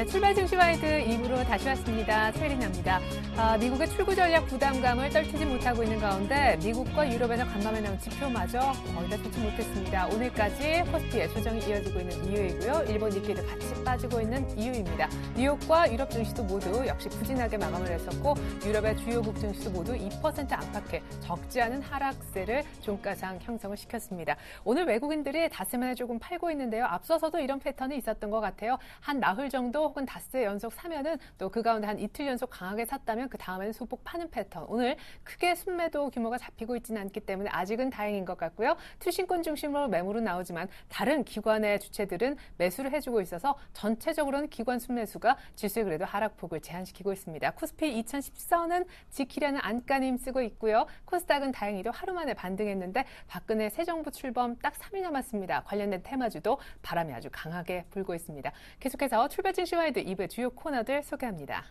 출발 증시 와이드 2부로 다시 왔습니다. 최리나입니다. 미국의 출구 전략 부담감을 떨치지 못하고 있는 가운데 미국과 유럽에서 간밤에 나온 지표마저 거의 다 좋지 못했습니다. 오늘까지 코스피의 조정이 이어지고 있는 이유이고요. 일본 니케이도 같이 빠지고 있는 이유입니다. 뉴욕과 유럽 증시도 모두 역시 부진하게 마감을 했었고 유럽의 주요국 증시도 모두 2% 안팎의 적지 않은 하락세를 종가상 형성을 시켰습니다. 오늘 외국인들이 닷새만에 조금 팔고 있는데요. 앞서서도 이런 패턴이 있었던 것 같아요. 한 나흘 정도 혹은 닷새 연속 사면은 또 그 가운데 한 이틀 연속 강하게 샀다면 그 다음에는 소폭 파는 패턴. 오늘 크게 순매도 규모가 잡히고 있지는 않기 때문에 아직은 다행인 것 같고요. 투신권 중심으로 매물은 나오지만 다른 기관의 주체들은 매수를 해주고 있어서 전체적으로는 기관 순매수가 지수에 그래도 하락폭을 제한시키고 있습니다. 코스피 2014는 지키려는 안간힘 쓰고 있고요. 코스닥은 다행히도 하루 만에 반등했는데 박근혜 새 정부 출범 딱 3일 남았습니다. 관련된 테마주도 바람이 아주 강하게 불고 있습니다. 계속해서 출발 증시 와이드 2부의 주요 코너들 소개합니다.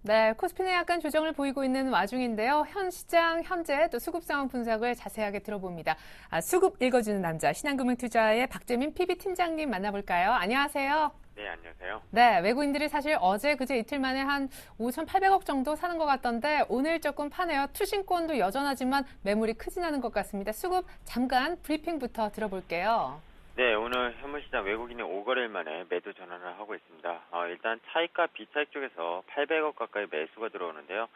네, 코스피는 약간 조정을 보이고 있는 와중인데요. 현 시장, 현재 또 수급 상황 분석을 자세하게 들어봅니다. 수급 읽어주는 남자, 신한금융투자의 박재민 PB팀장님 만나볼까요? 안녕하세요. 네, 안녕하세요. 네, 외국인들이 사실 어제, 그제 이틀 만에 한 5,800억 정도 사는 것 같던데 오늘 조금 파네요. 투신권도 여전하지만 매물이 크진 않은 것 같습니다. 수급 잠깐 브리핑부터 들어볼게요. 네, 오늘 현물시장 외국인이 5거래일 만에 매도 전환을 하고 있습니다. 일단 차익과 비차익 쪽에서 800억 가까이 매수가 들어오는데요.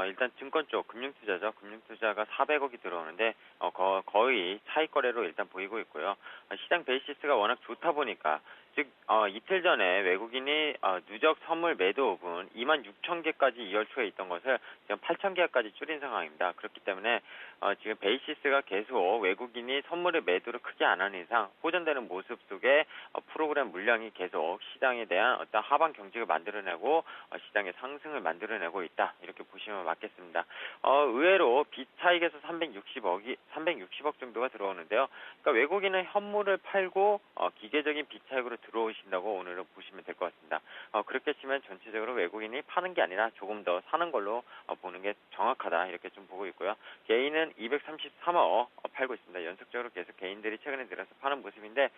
일단 증권 쪽 금융투자죠. 금융투자가 400억이 들어오는데 거의 차익 거래로 일단 보이고 있고요. 시장 베이시스가 워낙 좋다 보니까 즉 이틀 전에 외국인이 누적 선물 매도 오분 26,000개까지 이월초에 있던 것을 지금 8,000개까지 줄인 상황입니다. 그렇기 때문에 지금 베이시스가 계속 외국인이 선물의 매도를 크게 안 하는 이상 호전되는 모습 속에 프로그램 물량이 계속 시장에 대한 어떤 하방 경직을 만들어내고 시장의 상승을 만들어내고 있다. 이렇게 보시면 맞겠습니다. 의외로 비차익에서 360억 정도가 들어오는데요. 그러니까 외국인은 현물을 팔고 기계적인 비차익으로 들어오신다고 오늘은 보시면 될 것 같습니다. 그렇게 치면 전체적으로 외국인이 파는 게 아니라 조금 더 사는 걸로 보는 게 정확하다 이렇게 좀 보고 있고요. 개인은 233억 팔고 있습니다. 연속적으로 계속 개인들이 최근에 들어서 파는 모습인데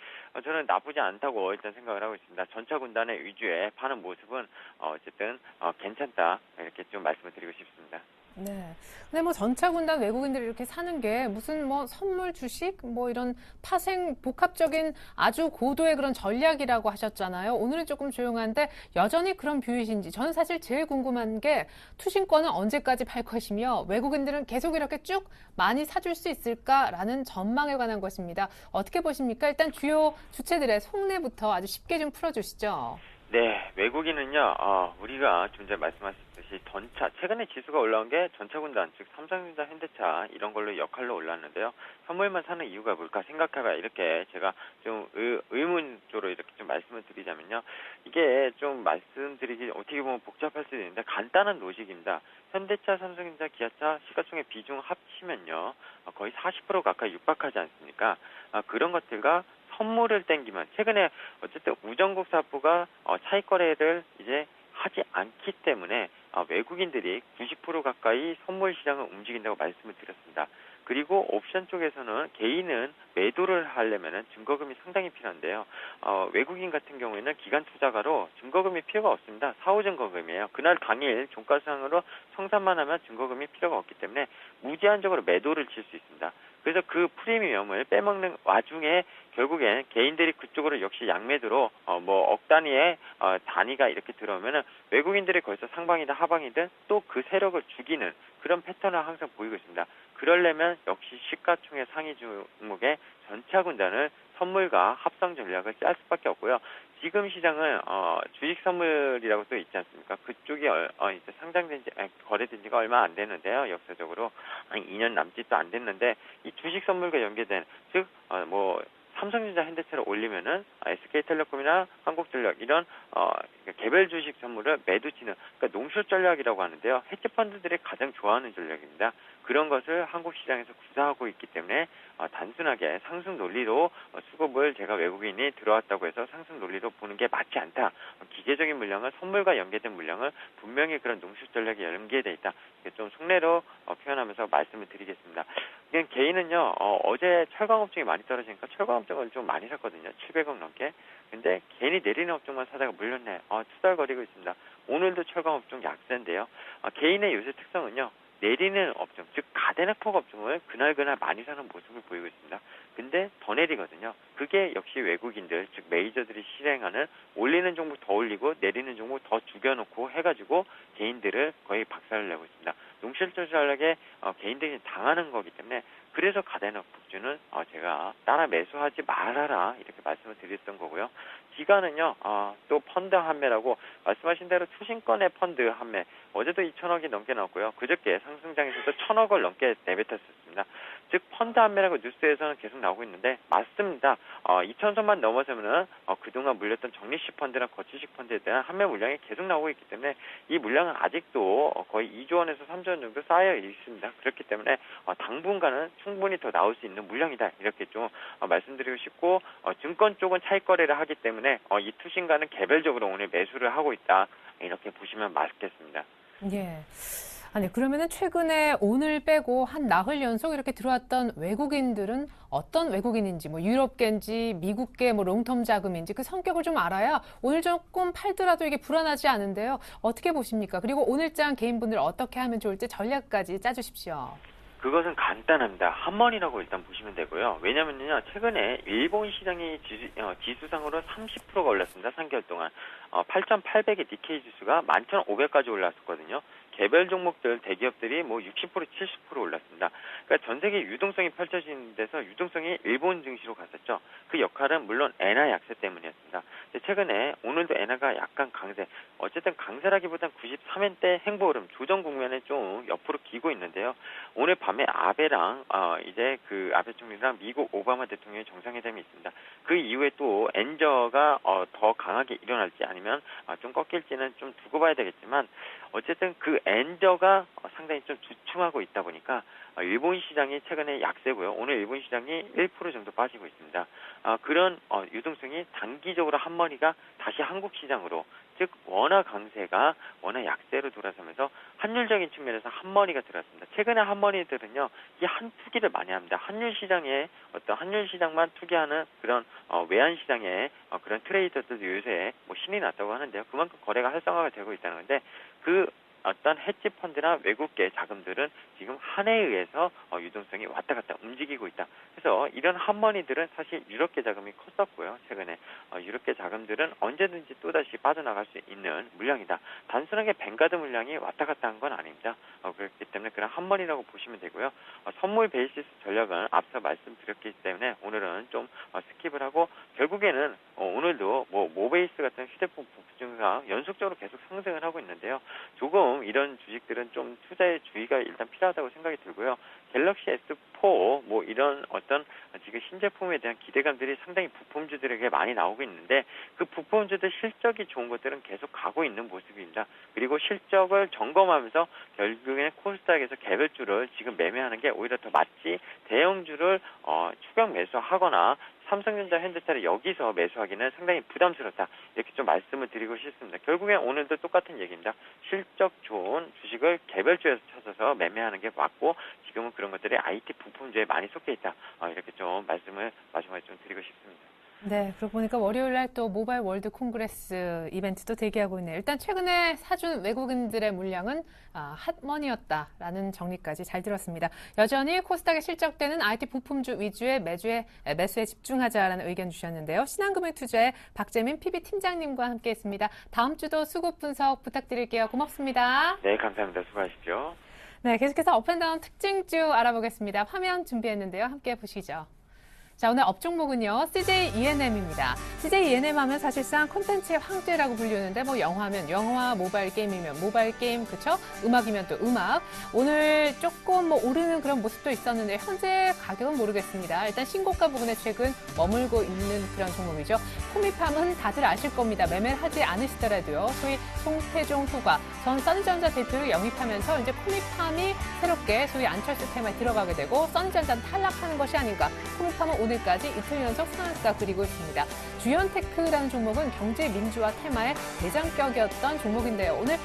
저는 나쁘지 않다고 일단 생각을 하고 있습니다. 전차 군단의 위주의 파는 모습은 어쨌든 괜찮다 이렇게 좀 말씀을 드리고 싶습니다. 네. 근데 뭐 전차 군단 외국인들이 이렇게 사는 게 무슨 뭐 선물 주식 뭐 이런 파생 복합적인 아주 고도의 그런 전략이라고 하셨잖아요. 오늘은 조금 조용한데 여전히 그런 뷰이신지 저는 사실 제일 궁금한 게 투신권은 언제까지 팔 것이며 외국인들은 계속 이렇게 쭉 많이 사줄 수 있을까라는 전망에 관한 것입니다. 어떻게 보십니까? 일단 주요 주체들의 속내부터 아주 쉽게 좀 풀어주시죠. 네, 외국인은요, 우리가 좀 전에 말씀하셨듯이 최근에 지수가 올라온 게 전차군단, 즉 삼성전자, 현대차 이런 걸로 역할로 올랐는데요. 선물만 사는 이유가 뭘까 생각해봐 이렇게 제가 좀 의문적으로 이렇게 좀 말씀을 드리자면요. 이게 좀 말씀드리기 어떻게 보면 복잡할 수도 있는데 간단한 로직입니다. 현대차, 삼성전자, 기아차 시가총액 비중 합치면요, 거의 40% 가까이 육박하지 않습니까? 그런 것들과 선물을 땡기면 최근에 어쨌든 우정국 사부가 차익 거래를 이제 하지 않기 때문에 외국인들이 90% 가까이 선물 시장을 움직인다고 말씀을 드렸습니다. 그리고 옵션 쪽에서는 개인은 매도를 하려면 증거금이 상당히 필요한데요. 외국인 같은 경우에는 기관 투자가로 증거금이 필요가 없습니다. 사후 증거금이에요. 그날 당일 종가상으로 청산만 하면 증거금이 필요가 없기 때문에 무제한적으로 매도를 칠 수 있습니다. 그래서 그 프리미엄을 빼먹는 와중에 결국엔 개인들이 그쪽으로 역시 양매도로 억 단위의 단위가 이렇게 들어오면은 외국인들이 거기서 상방이든 하방이든 또 그 세력을 죽이는 그런 패턴을 항상 보이고 있습니다. 그러려면 역시 시가총액 상위 종목의 전차 군단을 선물과 합성 전략을 짤 수밖에 없고요. 지금 시장은 주식 선물이라고 또 있지 않습니까? 그쪽이 이제 상장된 지 거래된 지가 얼마 안 되는데요. 역사적으로 한 2년 남짓도 안 됐는데 이 주식 선물과 연계된 즉 삼성전자, 현대차를 올리면은 SK텔레콤이나 한국전력 이런 개별 주식 선물을 매도치는 그러니까 농숏 전략이라고 하는데요. 헤지 펀드들이 가장 좋아하는 전략입니다. 그런 것을 한국 시장에서 구사하고 있기 때문에 단순하게 상승 논리로 수급을 제가 외국인이 들어왔다고 해서 상승 논리로 보는 게 맞지 않다. 기계적인 물량은 선물과 연계된 물량을 분명히 그런 농숏 전략에 연계되어 있다. 좀 속내로 표현하면서 말씀을 드리겠습니다. 그냥 개인은요, 어제 철강 업종이 많이 떨어지니까 철강 업종을 좀 많이 샀거든요. 700억 넘게. 근데 괜히 내리는 업종만 사다가 물렸네. 투덜거리고 있습니다. 오늘도 철강 업종 약세인데요. 개인의 요새 특성은요, 내리는 업종, 즉 가대낙폭 업종을 그날그날 많이 사는 모습을 보이고 있습니다. 근데 더 내리거든요. 그게 역시 외국인들, 즉 메이저들이 실행하는 올리는 종목 더 올리고 내리는 종목 더 죽여놓고 해가지고 개인들을 거의 박살을 내고 있습니다. 농실 조절하게 개인들이 당하는 거기 때문에 그래서 가대낙폭주는 제가 따라 매수하지 말아라 이렇게 말씀을 드렸던 거고요. 기간은요, 또 펀드 판매라고 말씀하신 대로 투신권의 펀드 판매 어제도 2천억이 넘게 나왔고요. 그저께 상승장에서도 1,000억을 넘게 내뱉었습니다. 즉 펀드 판매라고 뉴스에서는 계속 나오고 있는데 맞습니다. 2천선만 넘어서면은 그동안 물렸던 적립식 펀드나 거치식 펀드에 대한 판매 물량이 계속 나오고 있기 때문에 이 물량은 아직도 거의 2조 원에서 3조 원 정도 쌓여 있습니다. 그렇기 때문에 당분간은 충분히 더 나올 수 있는 물량이다 이렇게 좀 말씀드리고 싶고 증권 쪽은 차익 거래를 하기 때문에 이 투신가는 개별적으로 오늘 매수를 하고 있다 이렇게 보시면 맞겠습니다. 예. 아니, 그러면은 최근에 오늘 빼고 한 나흘 연속 이렇게 들어왔던 외국인들은 어떤 외국인인지, 뭐 유럽계인지, 미국계, 뭐 롱텀 자금인지 그 성격을 좀 알아야 오늘 조금 팔더라도 이게 불안하지 않은데요. 어떻게 보십니까? 그리고 오늘장 개인분들 어떻게 하면 좋을지 전략까지 짜주십시오. 그것은 간단합니다. 한번이라고 일단 보시면 되고요. 왜냐면요, 최근에 일본 시장이 지수상으로 30%가 올랐습니다. 3개월 동안. 8,800의 니케이 지수가 11,500까지 올랐었거든요. 개별 종목들, 대기업들이 뭐 60%, 70% 올랐습니다. 그러니까 전 세계 유동성이 펼쳐지는 데서 유동성이 일본 증시로 갔었죠. 그 역할은 물론 엔화 약세 때문이었습니다. 최근에 오늘도 엔화가 약간 강세, 어쨌든 강세라기보단 93엔대 행보 흐름, 조정 국면에 좀 옆으로 기고 있는데요. 오늘 밤에 아베랑 이제 그 아베 총리랑 미국 오바마 대통령의 정상회담이 있습니다. 그 이후에 또 엔저가 더 강하게 일어날지 아니면 좀 꺾일지는 좀 두고 봐야 되겠지만 어쨌든 그 엔저가 상당히 좀 주춤하고 있다 보니까 일본 시장이 최근에 약세고요. 오늘 일본 시장이 1% 정도 빠지고 있습니다. 그런 유동성이 단기적으로 한머리가 다시 한국 시장으로 즉 원화 강세가 원화 약세로 돌아서면서 환율적인 측면에서 한머리가 들어왔습니다. 최근에 한머리들은요, 이 한 투기를 많이 합니다. 환율 시장에 환율 시장만 투기하는 그런 외환 시장에 그런 트레이더들도 요새 뭐 신이 났다고 하는데요. 그만큼 거래가 활성화가 되고 있다는 건데 그 어떤 헤지 펀드나 외국계 자금들은 지금 한에 의해서 유동성이 왔다 갔다 움직이고 있다. 그래서 이런 한머니들은 사실 유럽계 자금이 컸었고요. 최근에 유럽계 자금들은 언제든지 또다시 빠져나갈 수 있는 물량이다. 단순하게 뱅가드 물량이 왔다 갔다 한 건 아닙니다. 그렇기 때문에 그런 한머니라고 보시면 되고요. 선물 베이시스 전략은 앞서 말씀드렸기 때문에 오늘은 좀 스킵을 하고 결국에는 오늘도 뭐 모베이스 같은 휴대폰 부품주가 연속적으로 계속 상승을 하고 있는데요. 조금 이런 주식들은 좀 투자의 주의가 일단 필요하다고 생각이 들고요. 갤럭시 S4 뭐 이런 어떤 지금 신제품에 대한 기대감들이 상당히 부품주들에게 많이 나오고 있는데 그 부품주들 실적이 좋은 것들은 계속 가고 있는 모습입니다. 그리고 실적을 점검하면서 결국에는 코스닥에서 개별주를 지금 매매하는 게 오히려 더 맞지 대형주를 추격 매수하거나 삼성전자, 현대차를 여기서 매수하기는 상당히 부담스럽다. 이렇게 좀 말씀을 드리고 싶습니다. 결국엔 오늘도 똑같은 얘기입니다. 실적 좋은 주식을 개별주에서 찾아서 매매하는 게 맞고 지금은 그런 것들이 IT 부품주에 많이 속해 있다. 이렇게 좀 말씀을 마지막에 좀 드리고 싶습니다. 네, 그러고 보니까 월요일 날 또 모바일 월드 콩그레스 이벤트도 대기하고 있네요. 일단 최근에 사준 외국인들의 물량은 핫머니였다라는 정리까지 잘 들었습니다. 여전히 코스닥에 실적되는 IT 부품주 위주의 매수에 집중하자라는 의견 주셨는데요. 신한금융투자의 박재민 PB팀장님과 함께했습니다. 다음 주도 수급 분석 부탁드릴게요. 고맙습니다. 네, 감사합니다. 수고하십시오. 네, 계속해서 업앤다운 특징주 알아보겠습니다. 화면 준비했는데요. 함께 보시죠. 자, 오늘 업종목은요, CJ ENM입니다. CJ ENM 하면 사실상 콘텐츠의 황제라고 불리는데, 뭐 영화면 영화, 모바일 게임이면 모바일 게임, 그쵸? 음악이면 또 음악. 오늘 조금 뭐 오르는 그런 모습도 있었는데, 현재 가격은 모르겠습니다. 일단 신고가 부근에 최근 머물고 있는 그런 종목이죠. 코미팜은 다들 아실 겁니다. 매매를 하지 않으시더라도요. 소위 송태종 후가 전 써니전자 대표를 영입하면서 이제 코미팜이 새롭게 소위 안철수 테마에 들어가게 되고, 써니전자는 탈락하는 것이 아닌가. 코미팜은 오늘까지 이틀 연속 상한가 그리고 있습니다. 주연테크라는 종목은 경제민주화 테마의 대장격이었던 종목인데요. 오늘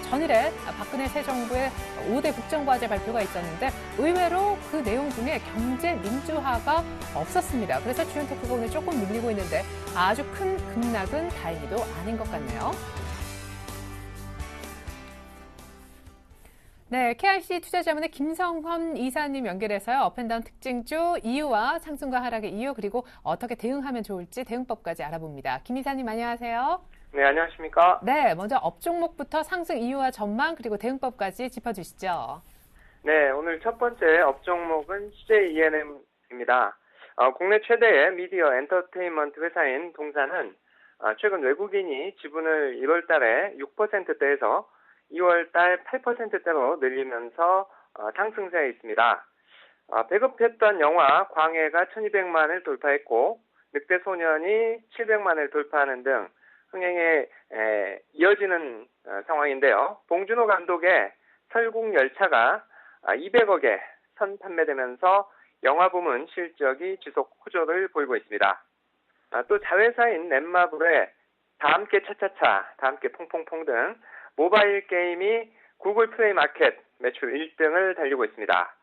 전일에 박근혜 새 정부의 5대 국정과제 발표가 있었는데 의외로 그 내용 중에 경제민주화가 없었습니다. 그래서 주연테크가 오늘 조금 밀리고 있는데 아주 큰 급락은 다행히도 아닌 것 같네요. 네, KIC 투자자문의 김성헌 이사님 연결해서요. 업앤다운 특징주 이유와 상승과 하락의 이유 그리고 어떻게 대응하면 좋을지 대응법까지 알아봅니다. 김 이사님 안녕하세요. 네, 안녕하십니까? 네, 먼저 업종목부터 상승 이유와 전망 그리고 대응법까지 짚어주시죠. 네, 오늘 첫 번째 업종목은 CJ ENM입니다. 국내 최대의 미디어 엔터테인먼트 회사인 동사는 최근 외국인이 지분을 1월 달에 6%대에서 2월 달 8%대로 늘리면서 상승세에 있습니다. 배급했던 영화 광해가 1200만을 돌파했고 늑대소년이 700만을 돌파하는 등 흥행에 이어지는 상황인데요. 봉준호 감독의 설국열차가 200억에 선 판매되면서 영화 부문 실적이 지속 호조를 보이고 있습니다. 또 자회사인 넷마블의 다함께 차차차, 다함께 퐁퐁퐁 등 모바일 게임이 구글 플레이 마켓 매출 1등을 달리고 있습니다.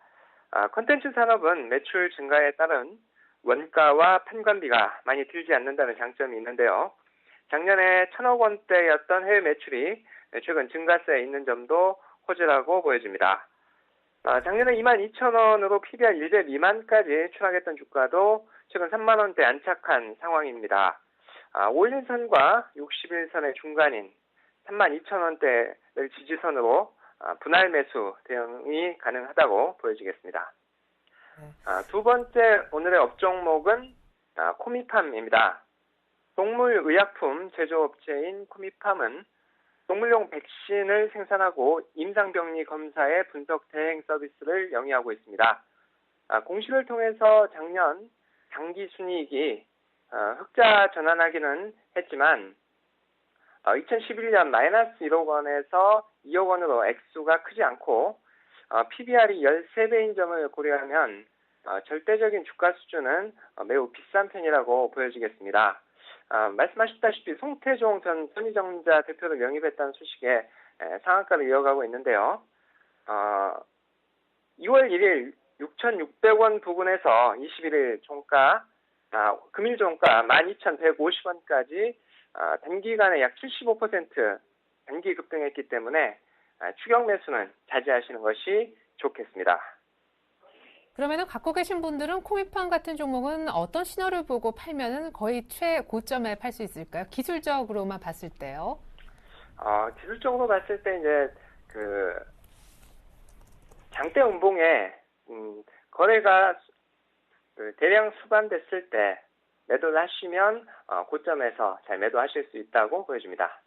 콘텐츠 산업은 매출 증가에 따른 원가와 판관비가 많이 들지 않는다는 장점이 있는데요. 작년에 1,000억 원대였던 해외 매출이 최근 증가세에 있는 점도 호재라고 보여집니다. 작년에 22,000원으로 PBR 1배 미만까지 추락했던 주가도 최근 3만 원대 안착한 상황입니다. 5일선과 60일선의 중간인 32,000원대를 지지선으로 분할 매수 대응이 가능하다고 보여지겠습니다. 두 번째 오늘의 업종목은 코미팜입니다. 동물의약품 제조업체인 코미팜은 동물용 백신을 생산하고 임상병리 검사의 분석 대행 서비스를 영위하고 있습니다. 공시를 통해서 작년 당기순이익이 흑자 전환하기는 했지만 2011년 마이너스 1억 원에서 2억 원으로 액수가 크지 않고 PBR이 13배인 점을 고려하면 절대적인 주가 수준은 매우 비싼 편이라고 보여지겠습니다. 말씀하셨다시피 송태종 전 써니전자 대표를 영입했다는 소식에 상한가를 이어가고 있는데요. 2월 1일 6,600원 부근에서 21일 종가, 금일 종가 12,150원까지 단기간에 약 75% 단기 급등했기 때문에 추격 매수는 자제하시는 것이 좋겠습니다. 그러면은 갖고 계신 분들은 코미팜 같은 종목은 어떤 신호를 보고 팔면은 거의 최고점에 팔 수 있을까요? 기술적으로만 봤을 때요. 기술적으로 봤을 때 이제 장대 음봉에 거래가 대량 수반됐을 때 매도를 하시면 고점에서 잘 매도하실 수 있다고 보여집니다.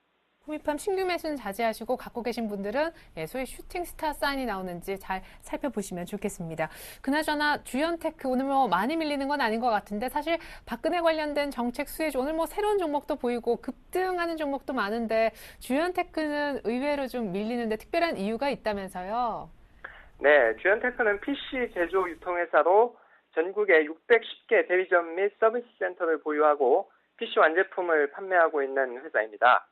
코미팜 신규 매수는 자제하시고 갖고 계신 분들은 소위 슈팅 스타 사인이 나오는지 잘 살펴보시면 좋겠습니다. 그나저나 주연테크 오늘 뭐 많이 밀리는 건 아닌 것 같은데 사실 박근혜 관련된 정책 수혜주 오늘 뭐 새로운 종목도 보이고 급등하는 종목도 많은데 주연테크는 의외로 좀 밀리는데 특별한 이유가 있다면서요? 네, 주연테크는 PC 제조 유통회사로 전국에 610개 대리점 및 서비스 센터를 보유하고 PC 완제품을 판매하고 있는 회사입니다.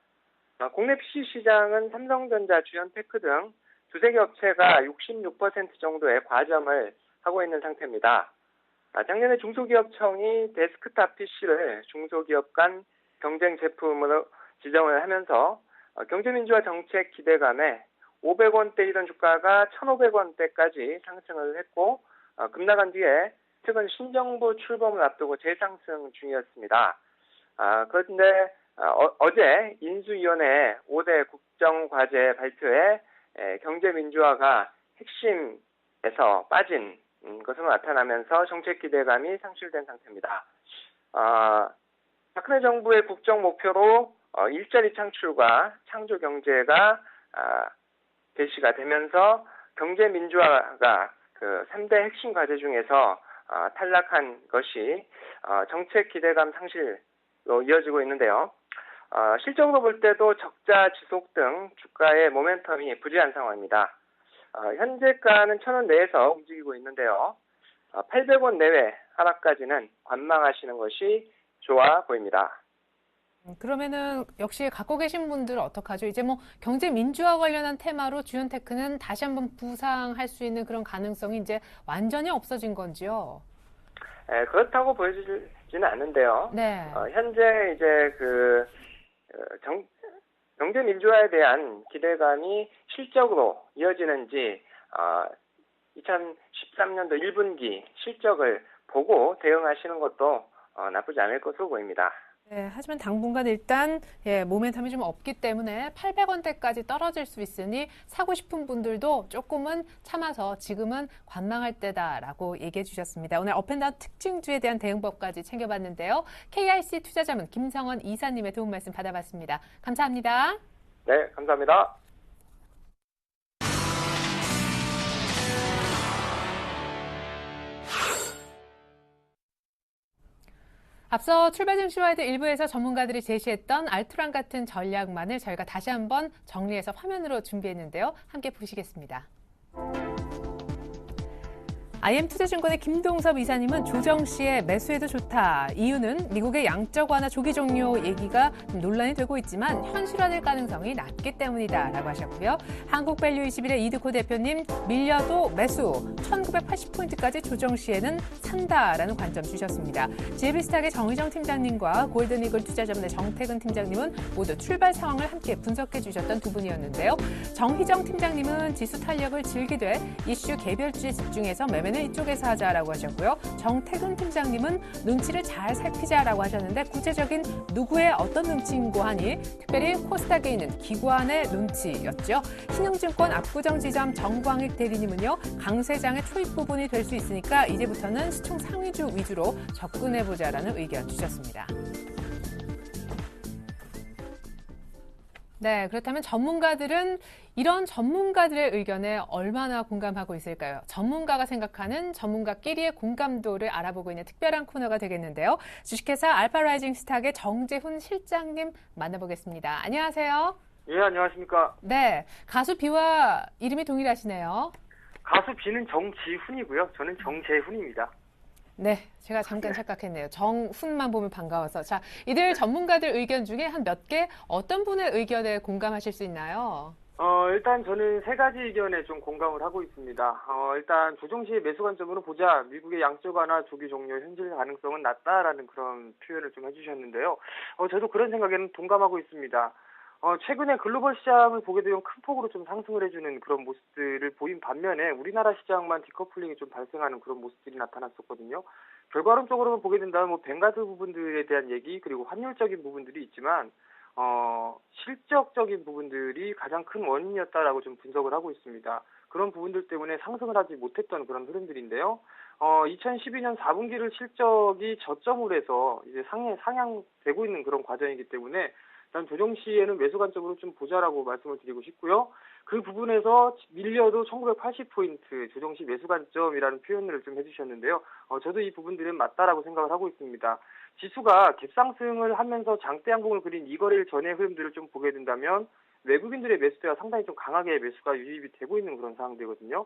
국내 PC 시장은 삼성전자, 주연테크 등 두세 개 업체가 66% 정도의 과점을 하고 있는 상태입니다. 작년에 중소기업청이 데스크탑 PC를 중소기업 간 경쟁 제품으로 지정을 하면서 경제민주화 정책 기대감에 500원대이던 주가가 1,500원대까지 상승을 했고 급락한 뒤에 최근 신정부 출범을 앞두고 재상승 중이었습니다. 그런데 어제 인수위원회 5대 국정과제 발표에 경제민주화가 핵심에서 빠진 것으로 나타나면서 정책 기대감이 상실된 상태입니다. 박근혜 정부의 국정 목표로 일자리 창출과 창조 경제가 제시가 되면서 경제 민주화가 그 3대 핵심 과제 중에서 탈락한 것이 정책 기대감 상실로 이어지고 있는데요. 실적으로 볼 때도 적자 지속 등 주가의 모멘텀이 부재한 상황입니다. 현재가는 1,000원 내에서 움직이고 있는데요. 800원 내외 하락까지는 관망하시는 것이 좋아 보입니다. 그러면은 역시 갖고 계신 분들은 어떡하죠? 이제 뭐 경제 민주화 관련한 테마로 주연테크는 다시 한번 부상할 수 있는 그런 가능성이 이제 완전히 없어진 건지요? 그렇다고 보여지지는 않는데요. 네. 현재 이제 경제 민주화에 대한 기대감이 실적으로 이어지는지 2013년도 1분기 실적을 보고 대응하시는 것도 나쁘지 않을 것으로 보입니다. 네, 하지만 당분간 일단 모멘텀이 좀 없기 때문에 800원대까지 떨어질 수 있으니 사고 싶은 분들도 조금은 참아서 지금은 관망할 때다라고 얘기해 주셨습니다. 오늘 업앤다운 특징주에 대한 대응법까지 챙겨봤는데요. KIC 투자자문 김성원 이사님의 도움 말씀 받아봤습니다. 감사합니다. 네, 감사합니다. 앞서 출발 증시와이드 일부에서 전문가들이 제시했던 알트란 같은 전략만을 저희가 다시 한번 정리해서 화면으로 준비했는데요. 함께 보시겠습니다. IM투자증권의 김동섭 이사님은 조정시에 매수해도 좋다. 이유는 미국의 양적 완화 조기 종료 얘기가 논란이 되고 있지만 현실화될 가능성이 낮기 때문이다 라고 하셨고요. 한국밸류21의 이드코 대표님 밀려도 매수 1980포인트까지 조정시에는 산다라는 관점 주셨습니다. JB스탁의 정의정 팀장님과 골든이글 투자자문의 정태근 팀장님은 모두 출발 상황을 함께 분석해 주셨던 두 분이었는데요. 정희정 팀장님은 지수 탄력을 즐기되 이슈 개별주에 집중해서 매매는 이쪽에서 하자라고 하셨고요. 정태근 팀장님은 눈치를 잘 살피자라고 하셨는데 구체적인 누구의 어떤 눈치인고 하니 특별히 코스닥에 있는 기관의 눈치였죠. 신흥증권 압구정 지점 정광익 대리님은요. 강세장의 초입 부분이 될 수 있으니까 이제부터는 시총 상위주 위주로 접근해보자라는 의견 주셨습니다. 네, 그렇다면 전문가들은 이런 전문가들의 의견에 얼마나 공감하고 있을까요? 전문가가 생각하는 전문가끼리의 공감도를 알아보고 있는 특별한 코너가 되겠는데요. 주식회사 알파라이징 스탁의 정재훈 실장님 만나보겠습니다. 안녕하세요. 예, 안녕하십니까. 네, 가수 B와 이름이 동일하시네요. 가수 B는 정지훈이고요. 저는 정재훈입니다. 네, 제가 잠깐 착각했네요. 정훈만 보면 반가워서. 자, 이들 전문가들 의견 중에 한 몇 개 어떤 분의 의견에 공감하실 수 있나요? 일단 저는 세 가지 의견에 좀 공감을 하고 있습니다. 일단 조정시의 매수 관점으로 보자. 미국의 양적 완화 조기 종료 현실 가능성은 낮다라는 그런 표현을 좀 해주셨는데요. 저도 그런 생각에는 동감하고 있습니다. 최근에 글로벌 시장을 보게 되면 큰 폭으로 좀 상승을 해주는 그런 모습들을 보인 반면에 우리나라 시장만 디커플링이 좀 발생하는 그런 모습들이 나타났었거든요. 결과론적으로만 보게 된다면 뭐 뱅가드 부분들에 대한 얘기 그리고 환율적인 부분들이 있지만 실적적인 부분들이 가장 큰 원인이었다라고 좀 분석을 하고 있습니다. 그런 부분들 때문에 상승을 하지 못했던 그런 흐름들인데요. 2012년 4분기를 실적이 저점으로 해서 이제 상향되고 있는 그런 과정이기 때문에 일단 조정시에는 매수 관점으로 좀 보자라고 말씀을 드리고 싶고요. 그 부분에서 밀려도 1980포인트 조정시 매수 관점이라는 표현을 좀 해주셨는데요. 저도 이 부분들은 맞다라고 생각을 하고 있습니다. 지수가 갭상승을 하면서 장대 양봉을 그린 이 거래일 전의 흐름들을 좀 보게 된다면 외국인들의 매수대가 상당히 좀 강하게 매수가 유입이 되고 있는 그런 상황되거든요.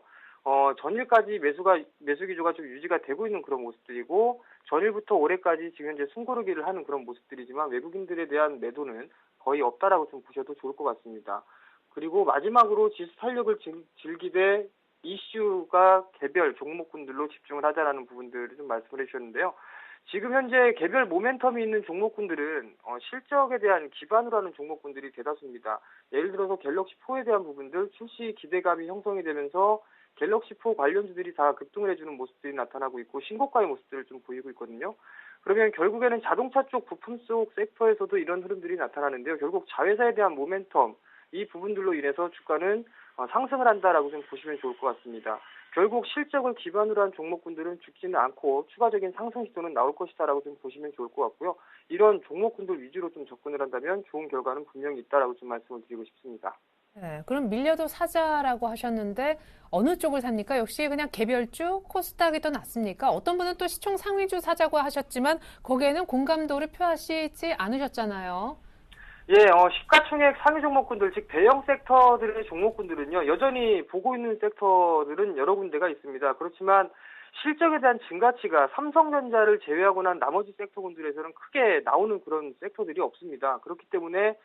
전일까지 매수 기조가 좀 유지가 되고 있는 그런 모습들이고 전일부터 올해까지 지금 현재 숨고르기를 하는 그런 모습들이지만 외국인들에 대한 매도는 거의 없다라고 좀 보셔도 좋을 것 같습니다. 그리고 마지막으로 지수 탄력을 즐기되 이슈가 개별 종목군들로 집중을 하자라는 부분들을 좀 말씀을 해주셨는데요. 지금 현재 개별 모멘텀이 있는 종목군들은 실적에 대한 기반으로 하는 종목군들이 대다수입니다. 예를 들어서 갤럭시4에 대한 부분들 출시 기대감이 형성이 되면서 갤럭시4 관련주들이 다 급등을 해주는 모습들이 나타나고 있고 신고가의 모습들을 좀 보이고 있거든요. 그러면 결국에는 자동차 쪽 부품 속 섹터에서도 이런 흐름들이 나타나는데요. 결국 자회사에 대한 모멘텀 이 부분들로 인해서 주가는 상승을 한다라고 좀 보시면 좋을 것 같습니다. 결국 실적을 기반으로 한 종목군들은 죽지는 않고 추가적인 상승 시도는 나올 것이다라고 좀 보시면 좋을 것 같고요. 이런 종목군들 위주로 좀 접근을 한다면 좋은 결과는 분명히 있다라고 좀 말씀을 드리고 싶습니다. 네, 그럼 밀려도 사자라고 하셨는데 어느 쪽을 삽니까? 역시 그냥 개별주, 코스닥이 더 낫습니까? 어떤 분은 또 시총 상위주 사자고 하셨지만 거기에는 공감도를 표하시지 않으셨잖아요. 예, 시가총액 상위 종목군들, 즉 대형 섹터들의 종목군들은요, 여전히 보고 있는 섹터들은 여러 군데가 있습니다. 그렇지만 실적에 대한 증가치가 삼성전자를 제외하고 난 나머지 섹터군들에서는 크게 나오는 그런 섹터들이 없습니다. 그렇기 때문에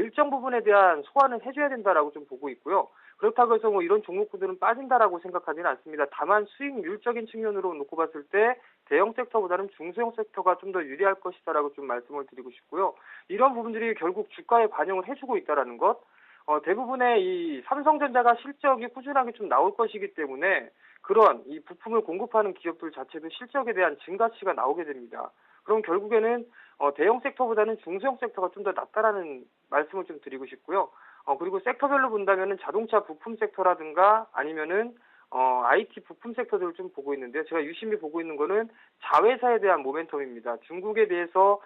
일정 부분에 대한 소화는 해줘야 된다라고 좀 보고 있고요. 그렇다고 해서 뭐 이런 종목군들은 빠진다라고 생각하지는 않습니다. 다만 수익률적인 측면으로 놓고 봤을 때 대형 섹터보다는 중소형 섹터가 좀 더 유리할 것이다라고 좀 말씀을 드리고 싶고요. 이런 부분들이 결국 주가에 반영을 해주고 있다라는 것. 대부분의 이 삼성전자가 실적이 꾸준하게 좀 나올 것이기 때문에 그런 이 부품을 공급하는 기업들 자체도 실적에 대한 증가치가 나오게 됩니다. 그럼 결국에는 대형 섹터보다는 중소형 섹터가 좀 더 낫다라는 말씀을 좀 드리고 싶고요. 그리고 섹터별로 본다면은 자동차 부품 섹터라든가 아니면은 IT 부품 섹터들을 좀 보고 있는데요. 제가 유심히 보고 있는 거는 자회사에 대한 모멘텀입니다. 중국에 대해서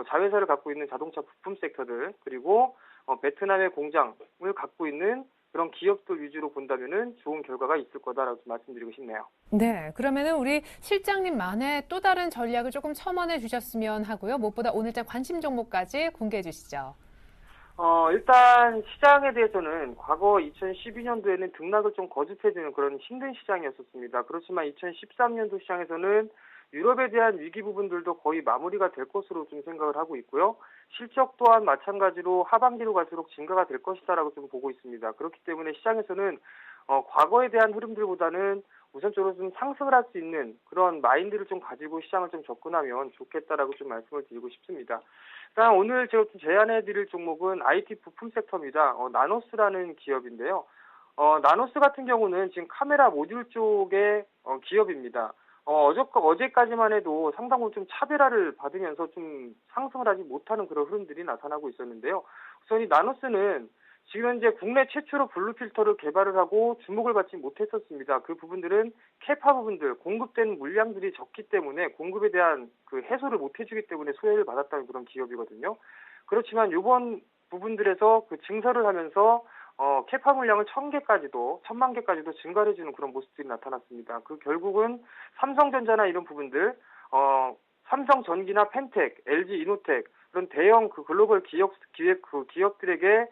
자회사를 갖고 있는 자동차 부품 섹터들 그리고 베트남의 공장을 갖고 있는 그런 기업들 위주로 본다면은 좋은 결과가 있을 거다라고 말씀드리고 싶네요. 네, 그러면은 우리 실장님만의 또 다른 전략을 조금 첨언해 주셨으면 하고요. 무엇보다 오늘자 관심 종목까지 공개해 주시죠. 일단 시장에 대해서는 과거 2012년도에는 등락을 좀 거듭해주는 그런 힘든 시장이었었습니다. 그렇지만 2013년도 시장에서는 유럽에 대한 위기 부분들도 거의 마무리가 될 것으로 좀 생각을 하고 있고요. 실적 또한 마찬가지로 하반기로 갈수록 증가가 될 것이다라고 좀 보고 있습니다. 그렇기 때문에 시장에서는 과거에 대한 흐름들보다는 우선적으로 좀 상승을 할 수 있는 그런 마인드를 좀 가지고 시장을 좀 접근하면 좋겠다라고 좀 말씀을 드리고 싶습니다. 일단 오늘 제가 좀 제안해드릴 종목은 IT 부품 섹터입니다. 나노스라는 기업인데요. 나노스 같은 경우는 지금 카메라 모듈 쪽의 기업입니다. 어제까지만 해도 상당 부분 좀 차별화를 받으면서 좀 상승을 하지 못하는 그런 흐름들이 나타나고 있었는데요. 우선 이 나노스는 지금 현재 국내 최초로 블루 필터를 개발을 하고 주목을 받지 못했었습니다. 그 부분들은 캐파 부분들, 공급되는 물량들이 적기 때문에 공급에 대한 그 해소를 못 해주기 때문에 소외를 받았다는 그런 기업이거든요. 그렇지만 이번 부분들에서 그 증설을 하면서 캐파 물량을 1000만 개까지도 증가를 해주는 그런 모습들이 나타났습니다. 그 결국은 삼성전자나 이런 부분들, 삼성전기나 펜텍, LG 이노텍 그런 대형 그 글로벌 기업들에게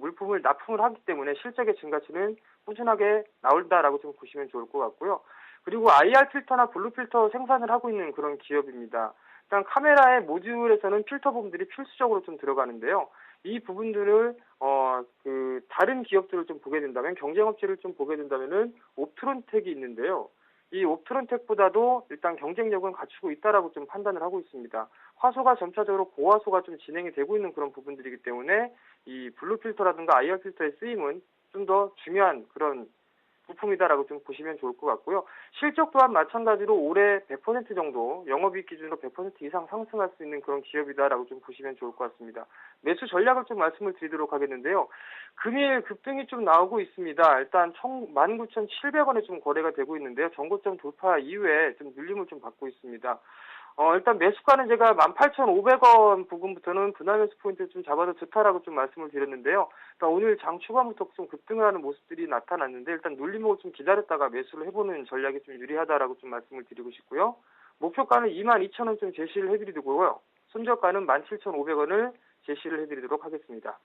물품을 납품을 하기 때문에 실적의 증가치는 꾸준하게 나온다라고 좀 보시면 좋을 것 같고요. 그리고 IR 필터나 블루 필터 생산을 하고 있는 그런 기업입니다. 일단 카메라의 모듈에서는 필터 부분들이 필수적으로 좀 들어가는데요. 이 부분들을 다른 기업들을 좀 보게 된다면 경쟁업체를 좀 보게 된다면은 옵트론텍이 있는데요. 이 옵트론텍보다도 일단 경쟁력은 갖추고 있다라고 좀 판단을 하고 있습니다. 화소가 점차적으로 고화소가 좀 진행이 되고 있는 그런 부분들이기 때문에 이 블루 필터라든가 IR 필터의 쓰임은 좀 더 중요한 그런 부품이다라고 좀 보시면 좋을 것 같고요. 실적 또한 마찬가지로 올해 100% 정도 영업이익 기준으로 100% 이상 상승할 수 있는 그런 기업이다라고 좀 보시면 좋을 것 같습니다. 매수 전략을 좀 말씀을 드리도록 하겠는데요. 금일 급등이 좀 나오고 있습니다. 일단 19,700원에 좀 거래가 되고 있는데요. 전고점 돌파 이후에 좀 눌림을 좀 받고 있습니다. 일단 매수가는 제가 18,500원 부근부터는 분할 매수 포인트를 좀 잡아도 좋다라고 좀 말씀을 드렸는데요. 그러니까 오늘 장 초반부터 좀 급등을 하는 모습들이 나타났는데 일단 눌림목을 좀 기다렸다가 매수를 해보는 전략이 좀 유리하다라고 좀 말씀을 드리고 싶고요. 목표가는 22,000원 좀 제시를 해드리고요. 손절가는 17,500원을 제시를 해드리도록 하겠습니다.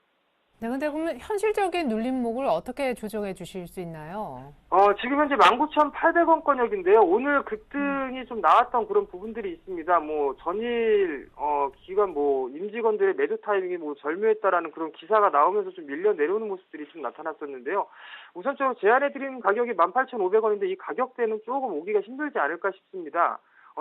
네, 근데 그러면 현실적인 눌림목을 어떻게 조정해 주실 수 있나요? 지금 현재 19,800원권역인데요. 오늘 급등이 좀 나왔던 그런 부분들이 있습니다. 뭐, 전일, 기관 임직원들의 매도 타이밍이 절묘했다라는 그런 기사가 나오면서 좀 밀려 내려오는 모습들이 좀 나타났었는데요. 우선적으로 제안해드린 가격이 18,500원인데 이 가격대는 조금 오기가 힘들지 않을까 싶습니다.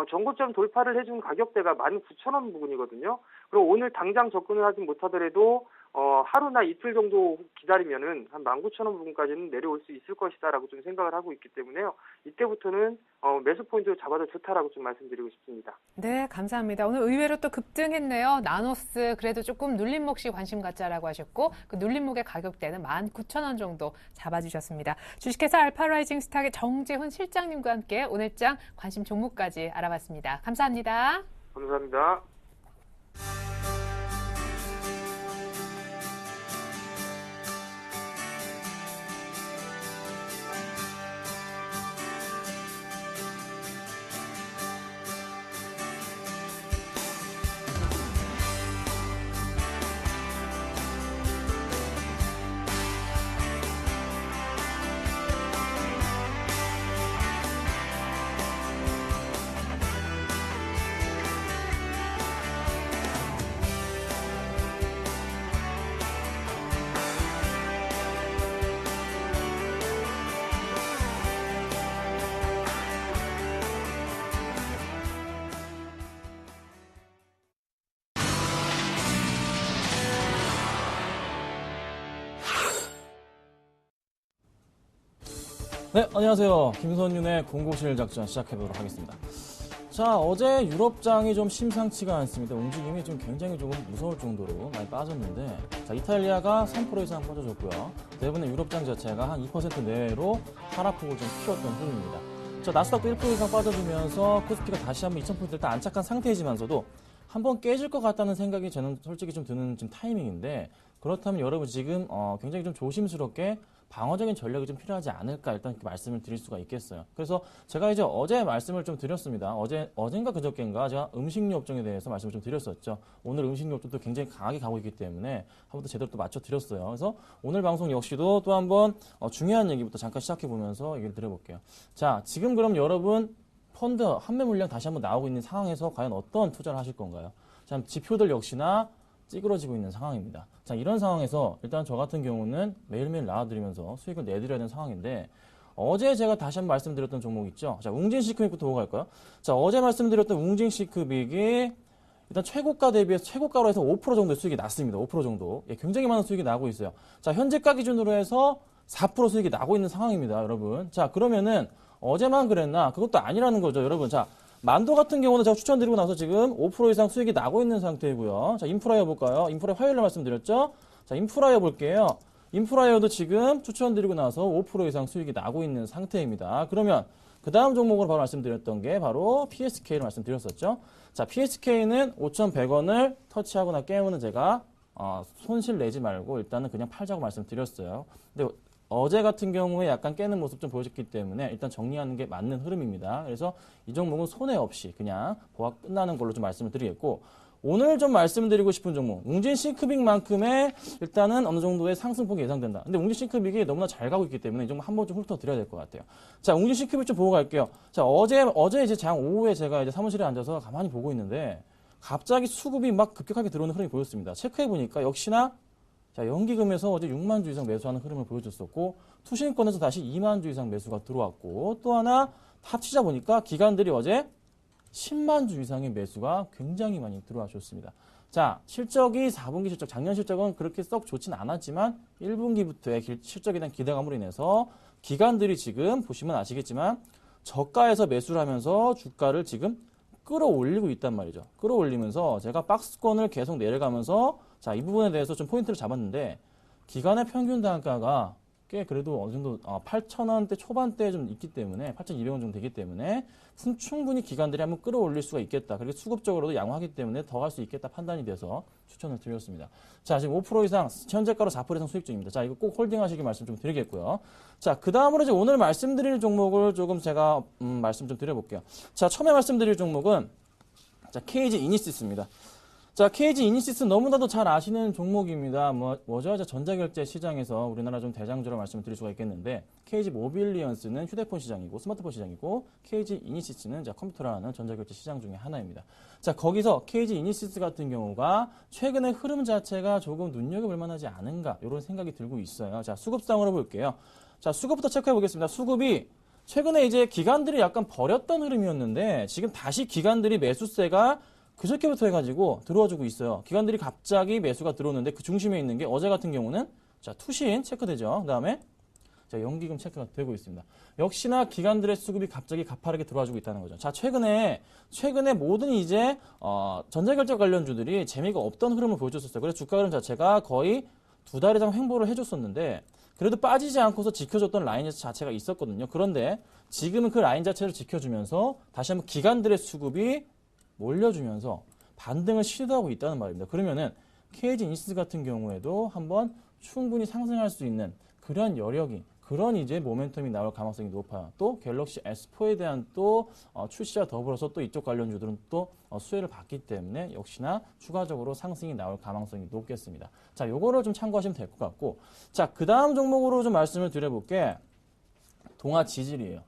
전고점 돌파를 해준 가격대가 19,000원 부근이거든요. 그리고 오늘 당장 접근을 하지 못하더라도 하루나 이틀 정도 기다리면은 한 19,000원 부분까지는 내려올 수 있을 것이다라고 좀 생각을 하고 있기 때문에요. 이때부터는 매수 포인트를 잡아도 좋다라고 좀 말씀드리고 싶습니다. 네, 감사합니다. 오늘 의외로 또 급등했네요. 나노스 그래도 조금 눌림목 시 관심 갖자라고 하셨고 그 눌림목의 가격대는 19,000원 정도 잡아주셨습니다. 주식회사 알파라이징 스탁의 정재훈 실장님과 함께 오늘장 관심 종목까지 알아봤습니다. 감사합니다. 감사합니다. 네, 안녕하세요. 김선윤의 공고실 작전 시작해보도록 하겠습니다. 자, 어제 유럽장이 좀 심상치가 않습니다. 움직임이 좀 굉장히 조금 무서울 정도로 많이 빠졌는데, 자, 이탈리아가 3% 이상 빠져줬고요. 대부분의 유럽장 자체가 한 2% 내외로 하락폭을 좀 키웠던 흐름입니다. 자, 나스닥도 1% 이상 빠져주면서 코스피가 다시 한번 2,000포인트 일단 안착한 상태이지만서도 한번 깨질 것 같다는 생각이 저는 솔직히 좀 드는 지금 타이밍인데, 그렇다면 여러분 지금 굉장히 좀 조심스럽게 방어적인 전략이 좀 필요하지 않을까 일단 이렇게 말씀을 드릴 수가 있겠어요. 그래서 제가 이제 어제 말씀을 좀 드렸습니다. 어젠가 그저께인가 제가 음식료 업종에 대해서 말씀을 좀 드렸었죠. 오늘 음식료 업종도 굉장히 강하게 가고 있기 때문에 한번 더 제대로 또 맞춰 드렸어요. 그래서 오늘 방송 역시도 또 한번 중요한 얘기부터 잠깐 시작해 보면서 얘기를 드려볼게요. 자, 지금 그럼 여러분 펀드 환매 물량 다시 한번 나오고 있는 상황에서 과연 어떤 투자를 하실 건가요? 자, 지표들 역시나 찌그러지고 있는 상황입니다. 자, 이런 상황에서 일단 저 같은 경우는 매일매일 나와드리면서 수익을 내드려야 되는 상황인데, 어제 제가 다시 한번 말씀드렸던 종목 있죠. 자, 웅진 시크빅부터 보고 갈까요? 자, 어제 말씀드렸던 웅진 시크빅이 일단 최고가 대비해서 최고가로 해서 5% 정도의 수익이 났습니다. 5% 정도. 예, 굉장히 많은 수익이 나고 있어요. 자, 현재가 기준으로 해서 4% 수익이 나고 있는 상황입니다, 여러분. 자, 그러면은 어제만 그랬나? 그것도 아니라는 거죠, 여러분. 자, 만도 같은 경우는 제가 추천드리고 나서 지금 5% 이상 수익이 나고 있는 상태이고요. 자, 인프라이어 볼까요? 인프라이어 화요일에 말씀드렸죠? 자, 인프라이어 볼게요. 인프라이어도 지금 추천드리고 나서 5% 이상 수익이 나고 있는 상태입니다. 그러면 그 다음 종목으로 바로 말씀드렸던 게 바로 PSK를 말씀드렸었죠? 자, PSK는 5,100원을 터치하거나 깨우는 제가 손실 내지 말고 일단은 그냥 팔자고 말씀드렸어요. 근데 어제 같은 경우에 약간 깨는 모습 좀 보여줬기 때문에 일단 정리하는 게 맞는 흐름입니다. 그래서 이 종목은 손해 없이 그냥 보아 끝나는 걸로 좀 말씀을 드리겠고, 오늘 좀 말씀드리고 싶은 종목, 웅진 싱크빅만큼의 일단은 어느 정도의 상승폭이 예상된다. 근데 웅진 싱크빅이 너무나 잘 가고 있기 때문에 이 종목 한번 좀 훑어드려야 될 것 같아요. 자, 웅진 싱크빅 좀 보고 갈게요. 자, 어제 이제 장 오후에 제가 이제 사무실에 앉아서 가만히 보고 있는데 갑자기 수급이 막 급격하게 들어오는 흐름이 보였습니다. 체크해보니까 역시나 자, 연기금에서 어제 6만 주 이상 매수하는 흐름을 보여줬었고, 투신권에서 다시 2만 주 이상 매수가 들어왔고, 또 하나 합치자 보니까 기관들이 어제 10만 주 이상의 매수가 굉장히 많이 들어와줬습니다. 자, 실적이 4분기 실적, 작년 실적은 그렇게 썩 좋진 않았지만 1분기부터의 실적에 대한 기대감으로 인해서 기관들이 지금 보시면 아시겠지만 저가에서 매수를 하면서 주가를 지금 끌어올리고 있단 말이죠. 끌어올리면서 제가 박스권을 계속 내려가면서 자, 이 부분에 대해서 좀 포인트를 잡았는데, 기간의 평균 단가가 꽤 그래도 어느 정도 8,000원대 초반대에 좀 있기 때문에 8,200원 정도 되기 때문에 충분히 기관들이 한번 끌어올릴 수가 있겠다. 그리고 수급적으로도 양호하기 때문에 더 갈 수 있겠다 판단이 돼서 추천을 드렸습니다. 자, 지금 5% 이상 현재가로 4% 이상 수익 중입니다. 자, 이거 꼭 홀딩하시기 말씀 좀 드리겠고요. 자, 그 다음으로 이제 오늘 말씀드릴 종목을 조금 제가 말씀 좀 드려볼게요. 자, 처음에 말씀드릴 종목은 자, KG 이니시스입니다. 자, KG 이니시스 너무나도 잘 아시는 종목입니다. 뭐죠? 전자결제 시장에서 우리나라 좀 대장주로 말씀을 드릴 수가 있겠는데, KG 모빌리언스는 휴대폰 시장이고 스마트폰 시장이고, KG 이니시스는 컴퓨터라는 전자결제 시장 중에 하나입니다. 자, 거기서 KG 이니시스 같은 경우가 최근의 흐름 자체가 조금 눈여겨볼 만하지 않은가, 이런 생각이 들고 있어요. 자, 수급상으로 볼게요. 자, 수급부터 체크해 보겠습니다. 수급이 최근에 이제 기관들이 약간 버렸던 흐름이었는데, 지금 다시 기관들이 매수세가 그저께부터 해가지고 들어와주고 있어요. 기관들이 갑자기 매수가 들어오는데 그 중심에 있는 게 어제 같은 경우는 자, 투신 체크되죠. 그 다음에 자, 연기금 체크가 되고 있습니다. 역시나 기관들의 수급이 갑자기 가파르게 들어와주고 있다는 거죠. 자, 최근에 모든 이제 전자결제 관련주들이 재미가 없던 흐름을 보여줬었어요. 그래서 주가 흐름 자체가 거의 2달 이상 횡보를 해줬었는데 그래도 빠지지 않고서 지켜줬던 라인 자체가 있었거든요. 그런데 지금은 그 라인 자체를 지켜주면서 다시 한번 기관들의 수급이 몰려주면서 반등을 시도하고 있다는 말입니다. 그러면은 KG 이니시스 같은 경우에도 한번 충분히 상승할 수 있는 그런 여력이 그런 이제 모멘텀이 나올 가능성이 높아요. 또 갤럭시 S4에 대한 또 출시와 더불어서 또 이쪽 관련주들은 또 수혜를 받기 때문에 역시나 추가적으로 상승이 나올 가능성이 높겠습니다. 자, 요거를 좀 참고하시면 될 것 같고, 자, 그 다음 종목으로 좀 말씀을 드려볼게. 동아 지질이에요.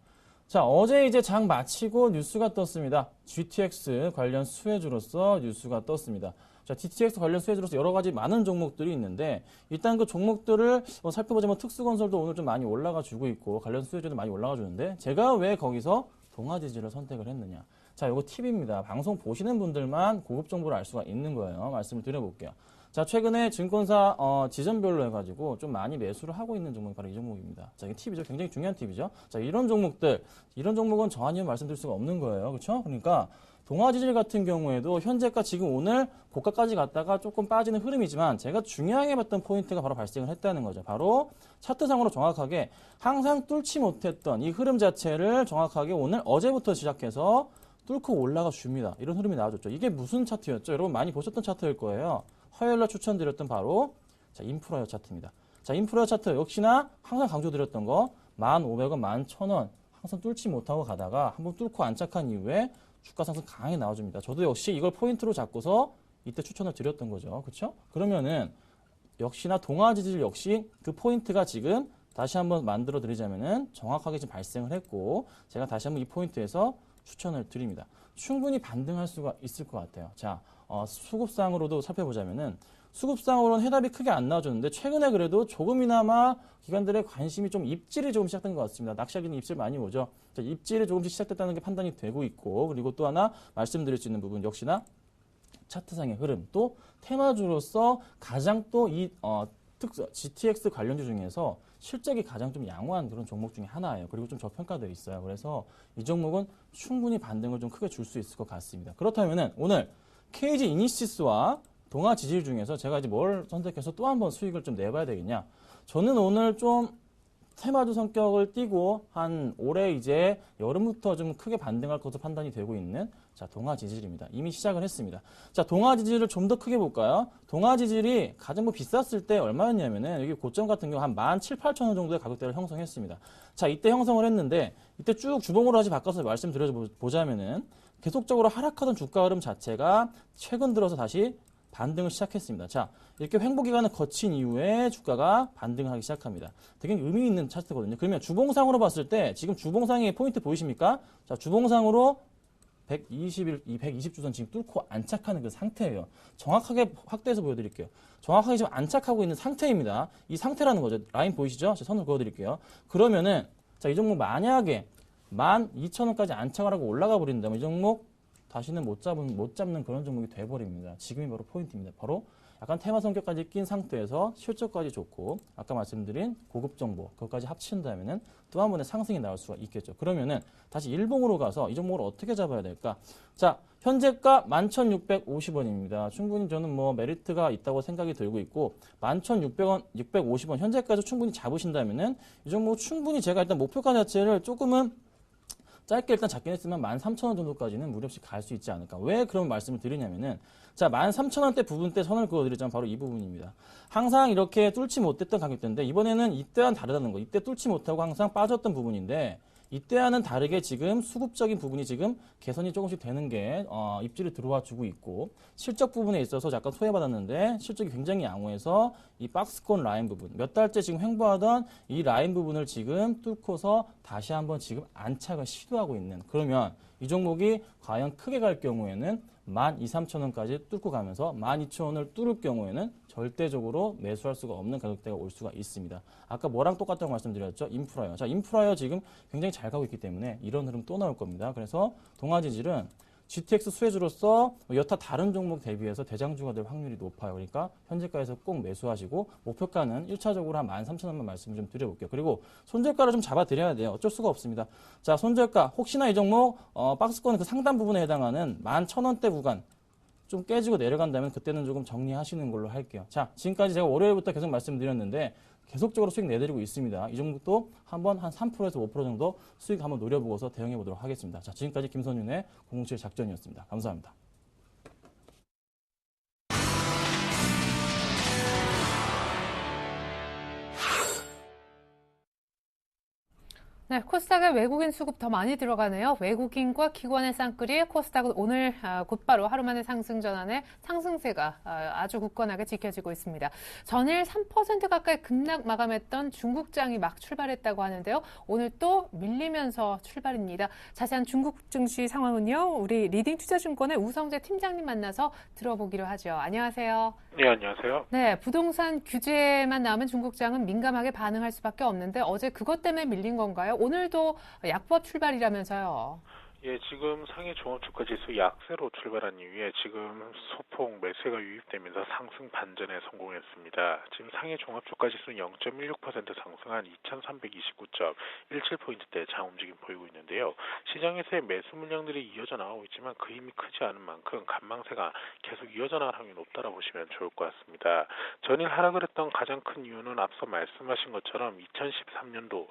자, 어제 이제 장 마치고 뉴스가 떴습니다. GTX 관련 수혜주로서 뉴스가 떴습니다. 자, GTX 관련 수혜주로서 여러 가지 많은 종목들이 있는데 일단 그 종목들을 살펴보자면 특수건설도 오늘 좀 많이 올라가 주고 있고 관련 수혜주도 많이 올라가 주는데 제가 왜 거기서 동아지질을 선택을 했느냐. 자, 요거 팁입니다. 방송 보시는 분들만 고급 정보를 알 수가 있는 거예요. 말씀을 드려볼게요. 자, 최근에 증권사 지점별로 해가지고 좀 많이 매수를 하고 있는 종목이 바로 이 종목입니다. 자, 이게 팁이죠. 굉장히 중요한 팁이죠. 자, 이런 종목은 저 아니면 말씀드릴 수가 없는 거예요. 그렇죠? 그러니까 동아지질 같은 경우에도 현재가 지금 오늘 고가까지 갔다가 조금 빠지는 흐름이지만 제가 중요하게 봤던 포인트가 바로 발생을 했다는 거죠. 바로 차트상으로 정확하게 항상 뚫지 못했던 이 흐름 자체를 정확하게 오늘 어제부터 시작해서 뚫고 올라가 줍니다. 이런 흐름이 나와줬죠. 이게 무슨 차트였죠? 여러분 많이 보셨던 차트일 거예요. 화요일날 추천드렸던 바로 자, 인프라이어 차트입니다. 자, 인프라이어 차트 역시나 항상 강조드렸던 거 1,500원, 11,000원 항상 뚫지 못하고 가다가 한번 뚫고 안착한 이후에 주가 상승 강하게 나와줍니다. 저도 역시 이걸 포인트로 잡고서 이때 추천을 드렸던 거죠. 그렇죠? 그러면은 역시나 동아지질 역시 그 포인트가 지금 다시 한번 만들어 드리자면은 정확하게 지금 발생을 했고 제가 다시 한번 이 포인트에서 추천을 드립니다. 충분히 반등할 수가 있을 것 같아요. 자, 수급상으로도 살펴보자면은 수급상으로는 해답이 크게 안 나와줬는데 최근에 그래도 조금이나마 기관들의 관심이 좀 입질이 조금 시작된 것 같습니다. 낚시하기는 입질 많이 오죠. 자, 입질이 조금씩 시작됐다는 게 판단이 되고 있고 그리고 또 하나 말씀드릴 수 있는 부분 역시나 차트상의 흐름 또 테마주로서 가장 또 이 GTX 관련주 중에서 실적이 가장 좀 양호한 그런 종목 중에 하나예요. 그리고 좀 저평가되어 있어요. 그래서 이 종목은 충분히 반등을 좀 크게 줄 수 있을 것 같습니다. 그렇다면은 오늘 KG 이니시스와 동아 지질 중에서 제가 이제 뭘 선택해서 또 한번 수익을 좀 내봐야 되겠냐. 저는 오늘 좀 테마주 성격을 띠고 한 올해 이제 여름부터 좀 크게 반등할 것으로 판단이 되고 있는 자, 동아 지질입니다. 이미 시작을 했습니다. 자, 동아 지질을 좀 더 크게 볼까요? 동아 지질이 가장 비쌌을 때 얼마였냐면은 여기 고점 같은 경우 한 17,000~18,000원 정도의 가격대를 형성했습니다. 자, 이때 형성을 했는데 이때 쭉 주봉으로 다시 바꿔서 말씀드려보자면은 계속적으로 하락하던 주가 흐름 자체가 최근 들어서 다시 반등을 시작했습니다. 자, 이렇게 횡보 기간을 거친 이후에 주가가 반등을 하기 시작합니다. 되게 의미 있는 차트거든요. 그러면 주봉상으로 봤을 때 지금 주봉상의 포인트 보이십니까? 자, 주봉상으로 120주선 지금 뚫고 안착하는 그 상태예요. 정확하게 확대해서 보여드릴게요. 정확하게 지금 안착하고 있는 상태입니다. 이 상태라는 거죠. 라인 보이시죠? 제가 선을 그어드릴게요. 그러면은 자, 이 종목 만약에 12,000원까지 안착을 하고 올라가 버린다면 이 종목 다시는 못 잡는 그런 종목이 돼버립니다. 지금이 바로 포인트입니다. 바로 약간 테마 성격까지 낀 상태에서 실적까지 좋고 아까 말씀드린 고급 정보 그것까지 합친다면은 또 한 번의 상승이 나올 수가 있겠죠. 그러면은 다시 일봉으로 가서 이 종목을 어떻게 잡아야 될까? 자, 현재가 11,650원입니다. 충분히 저는 뭐 메리트가 있다고 생각이 들고 있고 11,600원, 650원 현재까지 충분히 잡으신다면은 이 종목 충분히 제가 일단 목표가 자체를 조금은 짧게 일단 잡긴 했지만 13,000원 정도까지는 무리 없이 갈 수 있지 않을까. 왜 그런 말씀을 드리냐면은 자, 13,000원대 부분 때 선을 그어드리자면 바로 이 부분입니다. 항상 이렇게 뚫지 못했던 가격대인데 이번에는 이때와는 다르다는 거. 이때 뚫지 못하고 항상 빠졌던 부분인데 이때와는 다르게 지금 수급적인 부분이 지금 개선이 조금씩 되는 게 입질이 들어와 주고 있고 실적 부분에 있어서 약간 소외받았는데 실적이 굉장히 양호해서 이 박스권 라인 부분 몇 달째 지금 횡보하던 이 라인 부분을 지금 뚫고서 다시 한번 지금 안착을 시도하고 있는 그러면 이 종목이 과연 크게 갈 경우에는 12,000~13,000원까지 뚫고 가면서 12,000원을 뚫을 경우에는 절대적으로 매수할 수가 없는 가격대가 올 수가 있습니다. 아까 뭐랑 똑같다고 말씀드렸죠? 인프라이어. 자, 인프라이어 지금 굉장히 잘 가고 있기 때문에 이런 흐름 또 나올 겁니다. 그래서 동아지질은 GTX 수혜주로서 여타 다른 종목 대비해서 대장주가 될 확률이 높아요. 그러니까 현재가에서 꼭 매수하시고 목표가는 1차적으로 한 13,000원만 말씀을 좀 드려볼게요. 그리고 손절가를 좀 잡아드려야 돼요. 어쩔 수가 없습니다. 자, 손절가 혹시나 이 종목 박스권 그 상단 부분에 해당하는 11,000원대 구간 좀 깨지고 내려간다면 그때는 조금 정리하시는 걸로 할게요. 자, 지금까지 제가 월요일부터 계속 말씀드렸는데 계속적으로 수익 내드리고 있습니다. 이 종목도 한번 한 3%에서 5% 정도 수익 한번 노려보고서 대응해 보도록 하겠습니다. 자, 지금까지 김선윤의 007 작전이었습니다. 감사합니다. 네, 코스닥에 외국인 수급 더 많이 들어가네요. 외국인과 기관의 쌍끌이 코스닥은 오늘 곧바로 하루 만에 상승 전환에 상승세가 아주 굳건하게 지켜지고 있습니다. 전일 3% 가까이 급락 마감했던 중국장이 막 출발했다고 하는데요. 오늘 또 밀리면서 출발입니다. 자세한 중국 증시 상황은요. 우리 리딩투자증권의 우성재 팀장님 만나서 들어보기로 하죠. 안녕하세요. 네, 안녕하세요. 네, 부동산 규제만 나오면 중국장은 민감하게 반응할 수밖에 없는데 어제 그것 때문에 밀린 건가요? 오늘도 약보합 출발이라면서요. 예, 지금 상해 종합주가지수 약세로 출발한 이후에 지금 소폭 매수가 유입되면서 상승 반전에 성공했습니다. 지금 상해 종합주가지수는 0.16% 상승한 2,329.17포인트대 장 움직임 보이고 있는데요. 시장에서의 매수 물량들이 이어져 나오고 있지만 그 힘이 크지 않은 만큼 간망세가 계속 이어져 나갈 확률이 높다고 보시면 좋을 것 같습니다. 전일 하락을 했던 가장 큰 이유는 앞서 말씀하신 것처럼 2013년도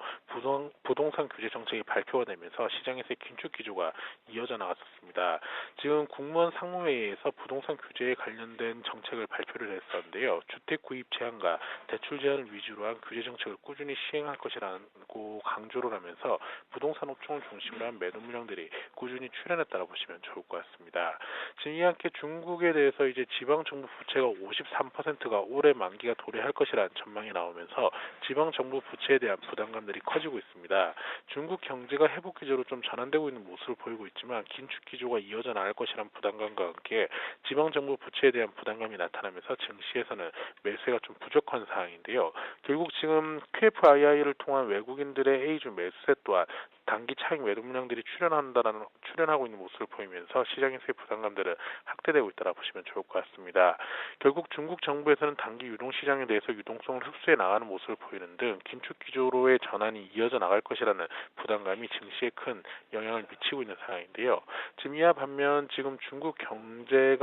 부동산 규제 정책이 발표가 되면서 시장에서의 긴축 기조가 이어져 나왔었습니다. 지금 국무원 상무회의에서 부동산 규제에 관련된 정책을 발표를 했었는데요. 주택 구입 제한과 대출 제한을 위주로 한 규제 정책을 꾸준히 시행할 것이라고 강조를 하면서 부동산 업종을 중심으로 한 매도 물량들이 꾸준히 출현했다고 보시면 좋을 것 같습니다. 지금 이와 함께 중국에 대해서 이제 지방 정부 부채가 53%가 올해 만기가 도래할 것이라는 전망이 나오면서 지방 정부 부채에 대한 부담감들이 커지고 있습니다. 중국 경제가 회복 기조로 좀 전환되고 있는 모습을 보이고 있지만 긴축 기조가 이어져 나갈 것이란 부담감과 함께 지방 정부 부채에 대한 부담감이 나타나면서 증시에서는 매수가 좀 부족한 상황인데요. 결국 지금 QFII를 통한 외국인들의 A주 매수세 또한 단기 차익 매도 물량들이 출현하고 있는 모습을 보이면서 시장에서의 부담감들은 확대되고 있다고 보시면 좋을 것 같습니다. 결국 중국 정부에서는 단기 유동 시장에 대해서 유동성을 흡수해 나가는 모습을 보이는 등 긴축 기조로의 전환이 이어져 나갈 것이라는 부담감이 증시에 큰 영향을 미치고 있는 상황인데요. 지금 이와 반면 지금 중국 경제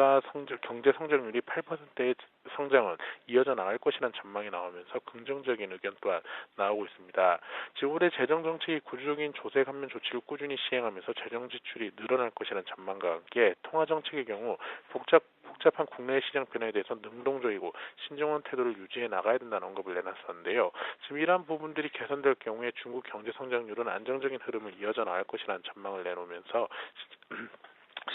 성장률이 8%의 성장은 이어져 나갈 것이라는 전망이 나오면서 긍정적인 의견 또한 나오고 있습니다. 지금 올해 재정 정책이 구조적인 조세 감면 조치를 꾸준히 시행하면서 재정 지출이 늘어날 것이라는 전망과 함께 통화 정책의 경우 복잡한 국내 시장 변화에 대해서 능동적이고 신중한 태도를 유지해 나가야 된다는 언급을 내놨었는데요. 지금 이러한 부분들이 개선될 경우에 중국 경제 성장률은 안정적인 흐름을 이어져 나갈 것이라는 전망을 내놓으면서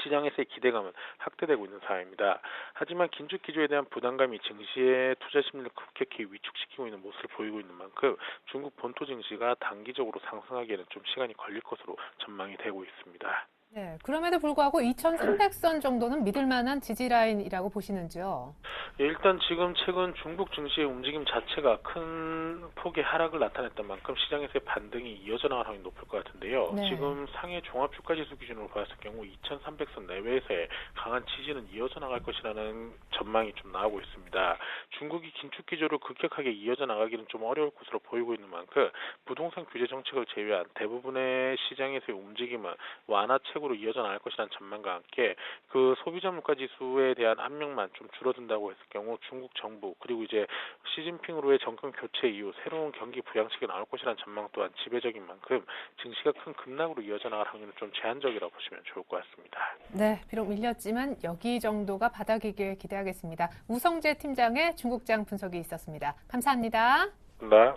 시장에서의 기대감은 확대되고 있는 상황입니다. 하지만 긴축 기조에 대한 부담감이 증시의 투자 심리를 급격히 위축시키고 있는 모습을 보이고 있는 만큼 중국 본토 증시가 단기적으로 상승하기에는 좀 시간이 걸릴 것으로 전망이 되고 있습니다. 네, 그럼에도 불구하고 2,300선 정도는 믿을 만한 지지 라인이라고 보시는지요? 예, 일단 지금 최근 중국 증시의 움직임 자체가 큰 폭의 하락을 나타냈던 만큼 시장에서의 반등이 이어져 나갈 확률이 높을 것 같은데요. 네. 지금 상해 종합주가지수 기준으로 봤을 경우 2,300선 내외에서의 강한 지지는 이어져 나갈 것이라는 전망이 좀 나오고 있습니다. 중국이 긴축 기조로 급격하게 이어져 나가기는 좀 어려울 것으로 보이고 있는 만큼 부동산 규제 정책을 제외한 대부분의 시장에서의 움직임은 완화책으로 이어져 나갈 것이라는 전망과 함께 그 소비자 물가 지수에 대한 압력만 좀 줄어든다고 했을 경우 중국 정부 그리고 이제 시진핑으로의 정권 교체 이후 새로운 경기 부양책이 나올 것이라는 전망 또한 지배적인 만큼 증시가 큰 급락으로 이어져 나갈 확률은 좀 제한적이라고 보시면 좋을 것 같습니다. 네, 비록 밀렸지만 여기 정도가 바닥이길 기대하겠습니다. 우성재 팀장의 중국장 분석이 있었습니다. 감사합니다. 네.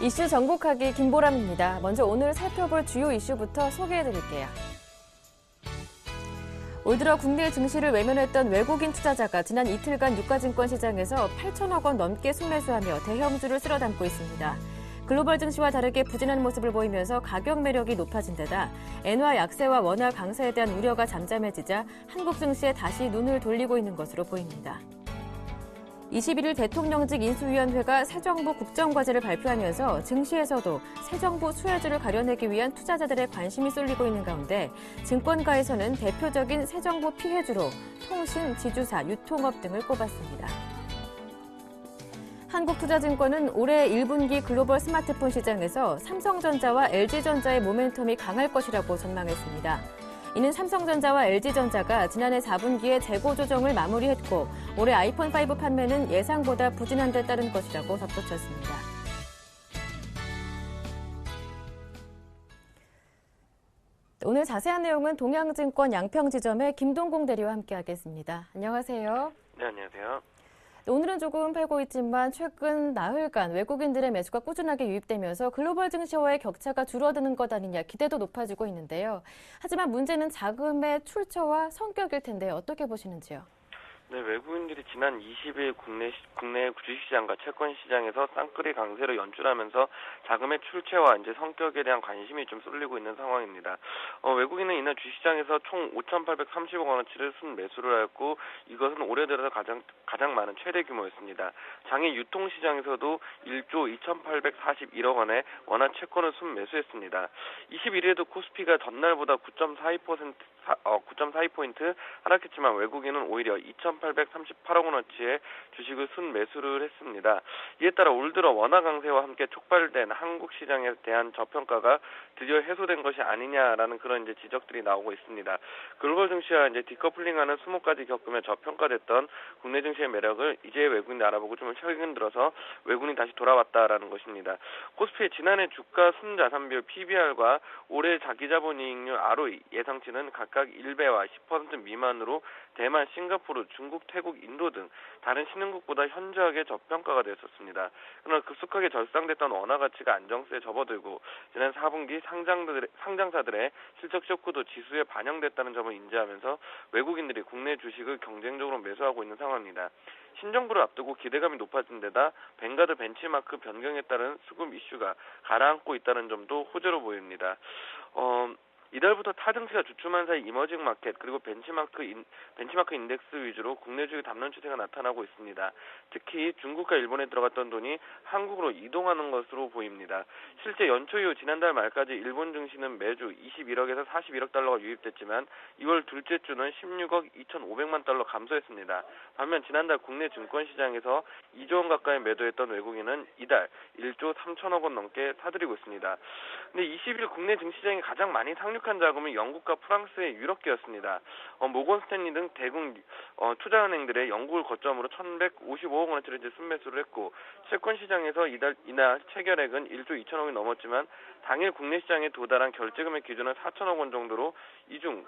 이슈 전국하기 김보람입니다. 먼저 오늘 살펴볼 주요 이슈부터 소개해드릴게요. 올 들어 국내 증시를 외면했던 외국인 투자자가 지난 이틀간 유가증권 시장에서 8천억 원 넘게 순매수하며 대형주를 쓸어담고 있습니다. 글로벌 증시와 다르게 부진한 모습을 보이면서 가격 매력이 높아진 데다 엔화 약세와 원화 강세에 대한 우려가 잠잠해지자 한국 증시에 다시 눈을 돌리고 있는 것으로 보입니다. 21일 대통령직 인수위원회가 새 정부 국정과제를 발표하면서 증시에서도 새 정부 수혜주를 가려내기 위한 투자자들의 관심이 쏠리고 있는 가운데 증권가에서는 대표적인 새 정부 피해주로 통신, 지주사, 유통업 등을 꼽았습니다. 한국투자증권은 올해 1분기 글로벌 스마트폰 시장에서 삼성전자와 LG전자의 모멘텀이 강할 것이라고 전망했습니다. 이는 삼성전자와 LG전자가 지난해 4분기에 재고 조정을 마무리했고 올해 아이폰5 판매는 예상보다 부진한 데 따른 것이라고 덧붙였습니다. 오늘 자세한 내용은 동양증권 양평지점의 김동공 대리와 함께하겠습니다. 안녕하세요. 네, 안녕하세요. 오늘은 조금 팔고 있지만 최근 나흘간 외국인들의 매수가 꾸준하게 유입되면서 글로벌 증시와의 격차가 줄어드는 것 아니냐 기대도 높아지고 있는데요. 하지만 문제는 자금의 출처와 성격일 텐데 어떻게 보시는지요? 네, 외국인들이 지난 20일 국내 주식시장과 채권시장에서 쌍끌이 강세를 연출하면서 자금의 출처와 이제 성격에 대한 관심이 좀 쏠리고 있는 상황입니다. 외국인은 이날 주식시장에서 총 5,830억 원어치를 순매수를 하였고 이것은 올해 들어서 가장 많은 최대 규모였습니다. 장외 유통시장에서도 1조 2,841억 원의 원화 채권을 순매수했습니다. 21일에도 코스피가 전날보다 9.42포인트 하락했지만 외국인은 오히려 2,838억 원어치의 주식을 순매수를 했습니다. 이에 따라 올 들어 원화 강세와 함께 촉발된 한국 시장에 대한 저평가가 드디어 해소된 것이 아니냐라는 그런 이제 지적들이 나오고 있습니다. 글로벌 증시와 이제 디커플링하는 수모까지 겪으며 저평가됐던 국내 증시의 매력을 이제 외국인이 알아보고 좀 최근 들어서 외국인이 다시 돌아왔다라는 것입니다. 코스피의 지난해 주가 순자산비율 PBR과 올해 자기자본이익률 ROE 예상치는 각각 1배와 10% 미만으로 대만, 싱가포르, 중국, 태국, 인도 등 다른 신흥국보다 현저하게 저평가가 됐었습니다. 그러나 급속하게 절상됐던 원화 가치가 안정세에 접어들고 지난 4분기 상장사들의 실적 쇼크도 지수에 반영됐다는 점을 인지하면서 외국인들이 국내 주식을 경쟁적으로 매수하고 있는 상황입니다. 신정부를 앞두고 기대감이 높아진 데다 뱅가드 벤치마크 변경에 따른 수급 이슈가 가라앉고 있다는 점도 호재로 보입니다. 이달부터 타증시가 주춤한 사이 이머징 마켓 그리고 벤치마크 인덱스 위주로 국내 주식 담론 추세가 나타나고 있습니다. 특히 중국과 일본에 들어갔던 돈이 한국으로 이동하는 것으로 보입니다. 실제 연초 이후 지난달 말까지 일본 증시는 매주 21억에서 41억 달러가 유입됐지만 2월 둘째 주는 16억 2,500만 달러 감소했습니다. 반면 지난달 국내 증권시장에서 2조 원 가까이 매도했던 외국인은 이달 1조 3천억 원 넘게 사들이고 있습니다. 근데 20일 국내 증시장이 가장 많이 상륙한 자금은 영국과 프랑스의 유럽계였습니다. 모건 스탠리 등 대국 투자은행들의 영국을 거점으로 1,155억 원어치를 순매수를 했고 채권 시장에서 이날 체결액은 1조 2천억이 넘었지만 당일 국내 시장에 도달한 결제금액 기준은 4천억 원 정도로 이 중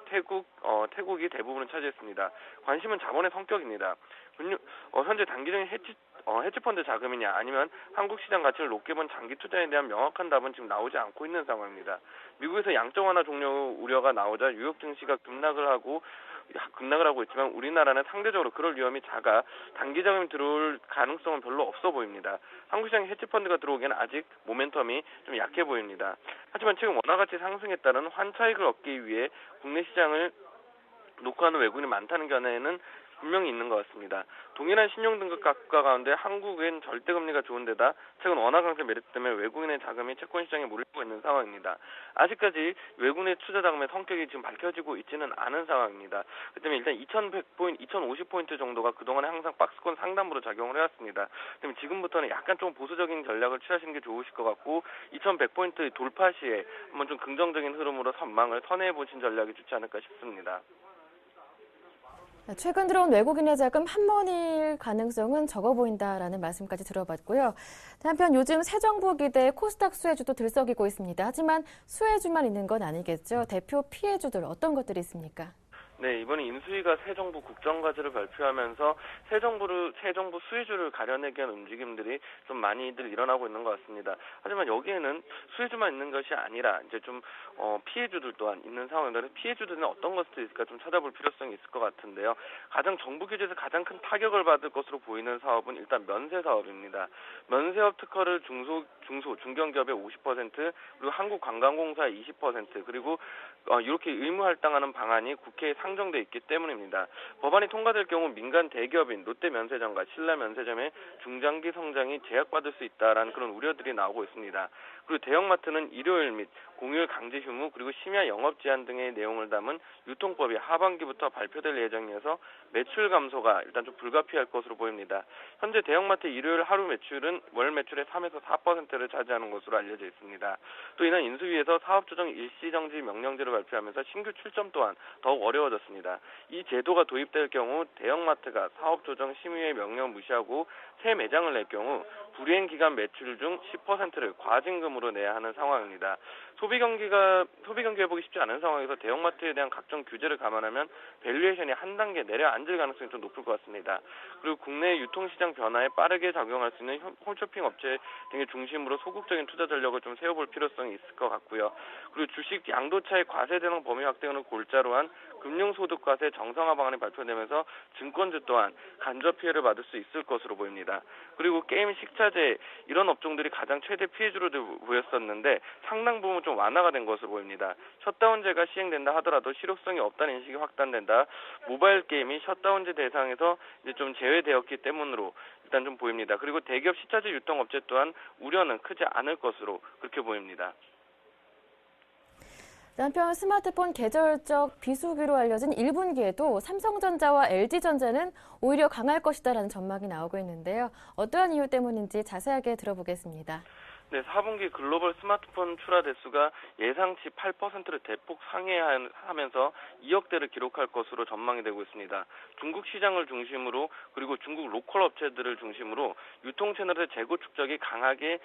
태국이 대부분을 차지했습니다. 관심은 자본의 성격입니다. 현재 단기적인 헤지펀드 자금이냐 아니면 한국 시장 가치를 높게 본 장기 투자에 대한 명확한 답은 지금 나오지 않고 있는 상황입니다. 미국에서 양적 완화 종료 우려가 나오자 뉴욕 증시가 급락을 하고 있지만 우리나라는 상대적으로 그럴 위험이 작아 단기 자금이 들어올 가능성은 별로 없어 보입니다. 한국 시장에 헤지펀드가 들어오기에는 아직 모멘텀이 좀 약해 보입니다. 하지만 최근 원화 가치 상승에 따른 환차익을 얻기 위해 국내 시장을 녹화하는 외국인이 많다는 견해는 분명히 있는 것 같습니다. 동일한 신용등급 각과 가운데 한국은 절대금리가 좋은 데다 최근 원화 강세 메리트 때문에 외국인의 자금이 채권시장에 몰리고 있는 상황입니다. 아직까지 외국인의 투자자금의 성격이 지금 밝혀지고 있지는 않은 상황입니다. 그 때문에 일단 2,50포인트 정도가 그동안에 항상 박스권 상단부로 작용을 해왔습니다. 그러면 지금부터는 약간 좀 보수적인 전략을 취하시는 게 좋으실 것 같고 2,100포인트 돌파 시에 한번 좀 긍정적인 흐름으로 전망을 선회해보신 전략이 좋지 않을까 싶습니다. 최근 들어온 외국인의 자금 한 번일 가능성은 적어 보인다라는 말씀까지 들어봤고요. 한편 요즘 새 정부 기대에 코스닥 수혜주도 들썩이고 있습니다. 하지만 수혜주만 있는 건 아니겠죠. 대표 피해주들 어떤 것들이 있습니까? 네, 이번에 인수위가 새 정부 국정과제를 발표하면서 새 정부 수혜주를 가려내기 위한 움직임들이 좀 많이들 일어나고 있는 것 같습니다. 하지만 여기에는 수혜주만 있는 것이 아니라 이제 좀 피해주들 또한 있는 상황인데 피해주들은 어떤 것들이 있을까 좀 찾아볼 필요성이 있을 것 같은데요. 정부 규제에서 가장 큰 타격을 받을 것으로 보이는 사업은 일단 면세 사업입니다. 면세업 특허를 중소, 중견기업의 50%, 그리고 한국관광공사의 20%, 그리고 이렇게 의무 할당하는 방안이 국회에 상정돼 있기 때문입니다. 법안이 통과될 경우 민간 대기업인 롯데면세점과 신라면세점의 중장기 성장이 제약받을 수 있다라는 그런 우려들이 나오고 있습니다. 그리고 대형마트는 일요일 및 공휴일 강제 휴무 그리고 심야 영업 제한 등의 내용을 담은 유통법이 하반기부터 발표될 예정이어서 매출 감소가 일단 좀 불가피할 것으로 보입니다. 현재 대형마트 일요일 하루 매출은 월 매출의 3에서 4%를 차지하는 것으로 알려져 있습니다. 또 이날 인수위에서 사업조정 일시정지 명령제를 발표하면서 신규 출점 또한 더욱 어려워졌습니다. 이 제도가 도입될 경우 대형마트가 사업조정 심의의 명령을 무시하고 새 매장을 낼 경우 불이행 기간 매출 중 10%를 과징금으로 내야 하는 상황입니다. 소비 경기 회복이 쉽지 않은 상황에서 대형마트에 대한 각종 규제를 감안하면 밸류에이션이 한 단계 내려앉을 가능성이 좀 높을 것 같습니다. 그리고 국내 유통시장 변화에 빠르게 작용할 수 있는 홈쇼핑 업체 등의 중심으로 소극적인 투자 전략을 좀 세워볼 필요성이 있을 것 같고요. 그리고 주식 양도차익 과세 대상 범위 확대를 골자로 한 금융소득과세 정상화 방안이 발표되면서 증권주 또한 간접 피해를 받을 수 있을 것으로 보입니다. 그리고 게임 식자재 이런 업종들이 가장 최대 피해주로 보였었는데 상당 부분 좀 완화가 된 것으로 보입니다. 셧다운제가 시행된다 하더라도 실효성이 없다는 인식이 확단된다. 모바일 게임이 셧다운제 대상에서 이제 좀 제외되었기 때문으로 일단 좀 보입니다. 그리고 대기업 식자재 유통업체 또한 우려는 크지 않을 것으로 그렇게 보입니다. 한편 스마트폰 계절적 비수기로 알려진 1분기에도 삼성전자와 LG전자는 오히려 강할 것이다라는 전망이 나오고 있는데요. 어떠한 이유 때문인지 자세하게 들어보겠습니다. 네, 4분기 글로벌 스마트폰 출하 대수가 예상치 8%를 대폭 상회하면서 2억 대를 기록할 것으로 전망이 되고 있습니다. 중국 시장을 중심으로 그리고 중국 로컬 업체들을 중심으로 유통 채널의 재고 축적을 강하게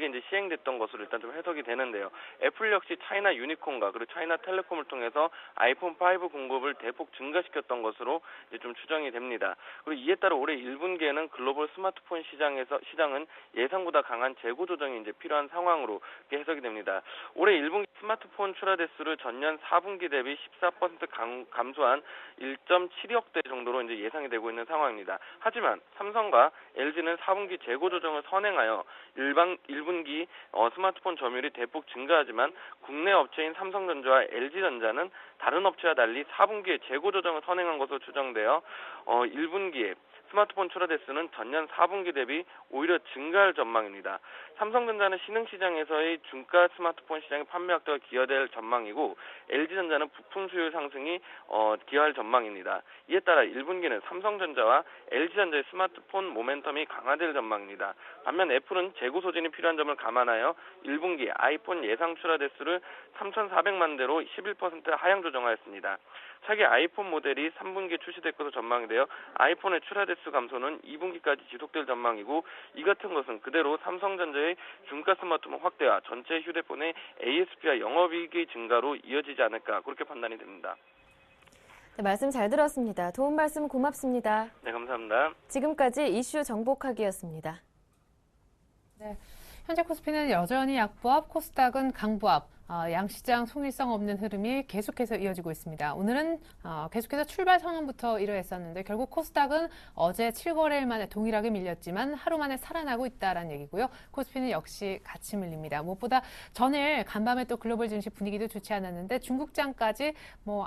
이제 시행됐던 것으로 일단 좀 해석이 되는데요. 애플 역시 차이나 유니콘과 그리고 차이나 텔레콤을 통해서 아이폰 5 공급을 대폭 증가시켰던 것으로 이제 좀 추정이 됩니다. 그리고 이에 따라 올해 1분기에는 글로벌 스마트폰 시장은 예상보다 강한 재고 조정이 이제 필요한 상황으로 해석이 됩니다. 올해 1분기 스마트폰 출하 대수를 전년 4분기 대비 14% 감소한 1.7억 대 정도로 이제 예상이 되고 있는 상황입니다. 하지만 삼성과 LG는 4분기 재고 조정을 선행하여 1분기 스마트폰 점유율이 대폭 증가하지만 국내 업체인 삼성전자와 LG전자는 다른 업체와 달리 4분기에 재고 조정을 선행한 것으로 추정되어 1분기에 스마트폰 출하 대수는 전년 4분기 대비 오히려 증가할 전망입니다. 삼성전자는 신흥시장에서의 중가 스마트폰 시장의 판매 확대가 기여될 전망이고 LG전자는 부품 수요 상승이 기여할 전망입니다. 이에 따라 1분기는 삼성전자와 LG전자의 스마트폰 모멘텀이 강화될 전망입니다. 반면 애플은 재고 소진이 필요한 점을 감안하여 1분기 아이폰 예상 출하 대수를 3,400만 대로 11% 하향 조정하였습니다. 차기 아이폰 모델이 3분기에 출시될 것으로 전망이 되어 아이폰의 출하 대수 감소는 2분기까지 지속될 전망이고 이 같은 것은 그대로 삼성전자의 중가 스마트폰 확대와 전체 휴대폰의 ASP와 영업이익의 증가로 이어지지 않을까 그렇게 판단이 됩니다. 네, 말씀 잘 들었습니다. 도움 말씀 고맙습니다. 네, 감사합니다. 지금까지 이슈 정복하기였습니다. 네, 현재 코스피는 여전히 약보합, 코스닥은 강보합. 양시장 송일성 없는 흐름이 계속해서 이어지고 있습니다. 오늘은 계속해서 출발 선언부터 이뤄했었는데 결국 코스닥은 어제 7거래일 만에 동일하게 밀렸지만 하루 만에 살아나고 있다라는 얘기고요. 코스피는 역시 같이 밀립니다. 무엇보다 전일 간밤에 또 글로벌 증시 분위기도 좋지 않았는데 중국장까지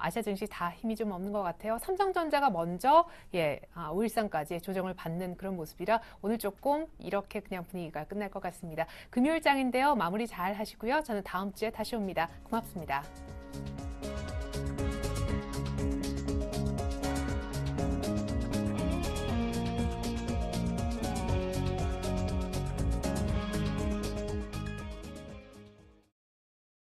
아시아 증시 다 힘이 좀 없는 것 같아요. 삼성전자가 먼저 5일선까지 조정을 받는 그런 모습이라 오늘 조금 이렇게 그냥 분위기가 끝날 것 같습니다. 금요일장인데요. 마무리 잘 하시고요. 저는 다음 주에 다시 옵니다. 고맙습니다.